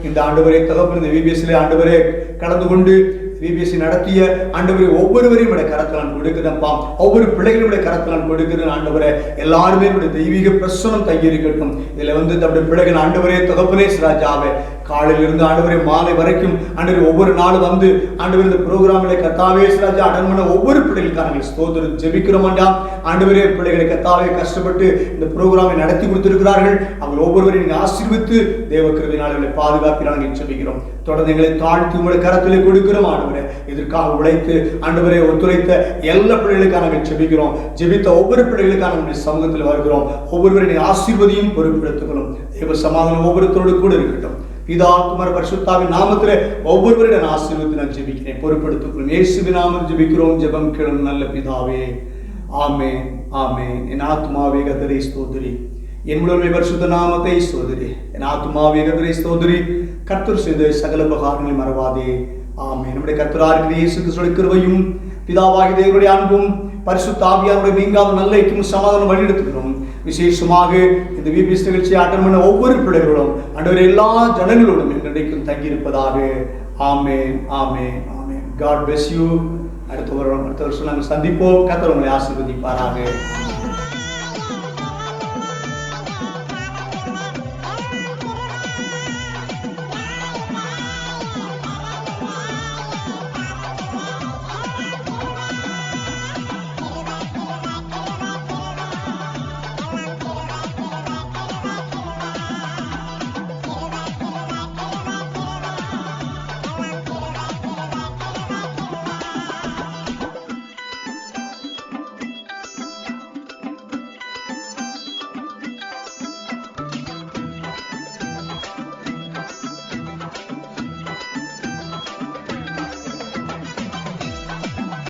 இந்த ஆண்டவரே தகப்பன் இந்த விபிஎஸ்ல ஆண்டவரே கலந்து கொண்டு விபிஎஸ்சி நடத்திய ஆண்டவரை ஒவ்வொருவரையும் கரத்தில் நான் கொடுக்கிறேன்ப்பா. ஒவ்வொரு பிள்ளைகளுடைய கரத்தில் நான் கொடுக்கிறேன் ஆண்டவரே. எல்லாருமே தெய்வீக பிரசனம் தங்கி இருக்கட்டும். இதுல தம்முடைய பிள்ளைகள் ஆண்டவரே தகப்பனே ராஜாவே காலையில் இருந்து ஆண்டவரே மாலை வரைக்கும் ஆண்டவரே ஒவ்வொரு நாளும் ஆண்டவரே இந்த ப்ரோக்ராமில் கர்த்தாவே ராஜா அட்டன் பண்ண ஒவ்வொரு பிள்ளைகளுக்கான ஸ்தோத்திரம் ஜெபிக்கிறோம் ஆண்டவரே. பிள்ளைகளை கர்த்தாவே கஷ்டப்பட்டு இந்த ப்ரோக்ராமை நடத்தி கொடுத்திருக்கிறார்கள். அவங்க ஒவ்வொருவரையும் நீங்க ஆசீர்வித்து தேவ கிருபையினாலே பாதுகாப்பினால் நாங்கள் ஜெபிக்கிறோம். தொடர்ந்து எங்களை தாழ்த்தி உங்களுடைய கரத்திலே கொடுக்கிறோம் ஆண்டவரே. இதற்காக உழைத்து ஆண்டவரே ஒத்துழைத்த எல்லா பிள்ளைகளுக்காக நாங்கள் ஜெபிக்கிறோம். ஜெபித்த ஒவ்வொரு பிள்ளைகளுக்கான நம்முடைய சமூகத்தில் வருகிறோம். ஒவ்வொருவரையும் ஆசீர்வதியும் பொறுப்பெடுத்துக்கணும். தேவ சமாதானம் ஒவ்வொருத்தரோடு கூட இருக்கட்டும். பிதா குமார பரிசுத்தாவின் நாமத்திலே ஒவ்வொருவருடைய ஆசீர்வாதத்தை நான் ஜெபிக்கிறேன். பொறுப்பெடுத்துக்கணும். இயேசுவின் நாமத்தில் ஜெபிக்கிறோம். ஜெபம் கேளும் நல்ல பிதாவே. ஆமென் ஆமென். என் ஆத்துமாவே கர்த்தரை ஸ்தோத்திரி, என் முழுமை பரிசுத்த நாமத்தை ஸ்தோத்திரி. என் ஆத்துமாவே கர்த்தரை ஸ்தோத்திரி. கர்த்தர் செய்த சகல உபகாரங்களை மறவாதே. ஆமென். நம்முடைய கர்த்தராகிய இயேசு கிறிஸ்துவின் கிருபையும் பிதாவாகிய தேவனுடைய அன்பும் பரிசுத்த ஆவியானவருடைய நீங்காத நல்ல ஐக்கியமும் சமாதானம் வழிநடத்துகிறோம். விசேஷமாக இந்த விபிஎஸ் நிகழ்ச்சியை அட்டன் பண்ண ஒவ்வொரு பிள்ளைகளோடும் ஆண்டவரே எல்லா ஜனங்களோடும் இன்றைக்கும் தங்கியிருப்பதாக. ஆமென் ஆமென் ஆமென். God bless you. அடுத்த வருஷம் நாங்கள் சந்திப்போம். கர்த்தர் உங்களை ஆசீர்வதிப்பாராக.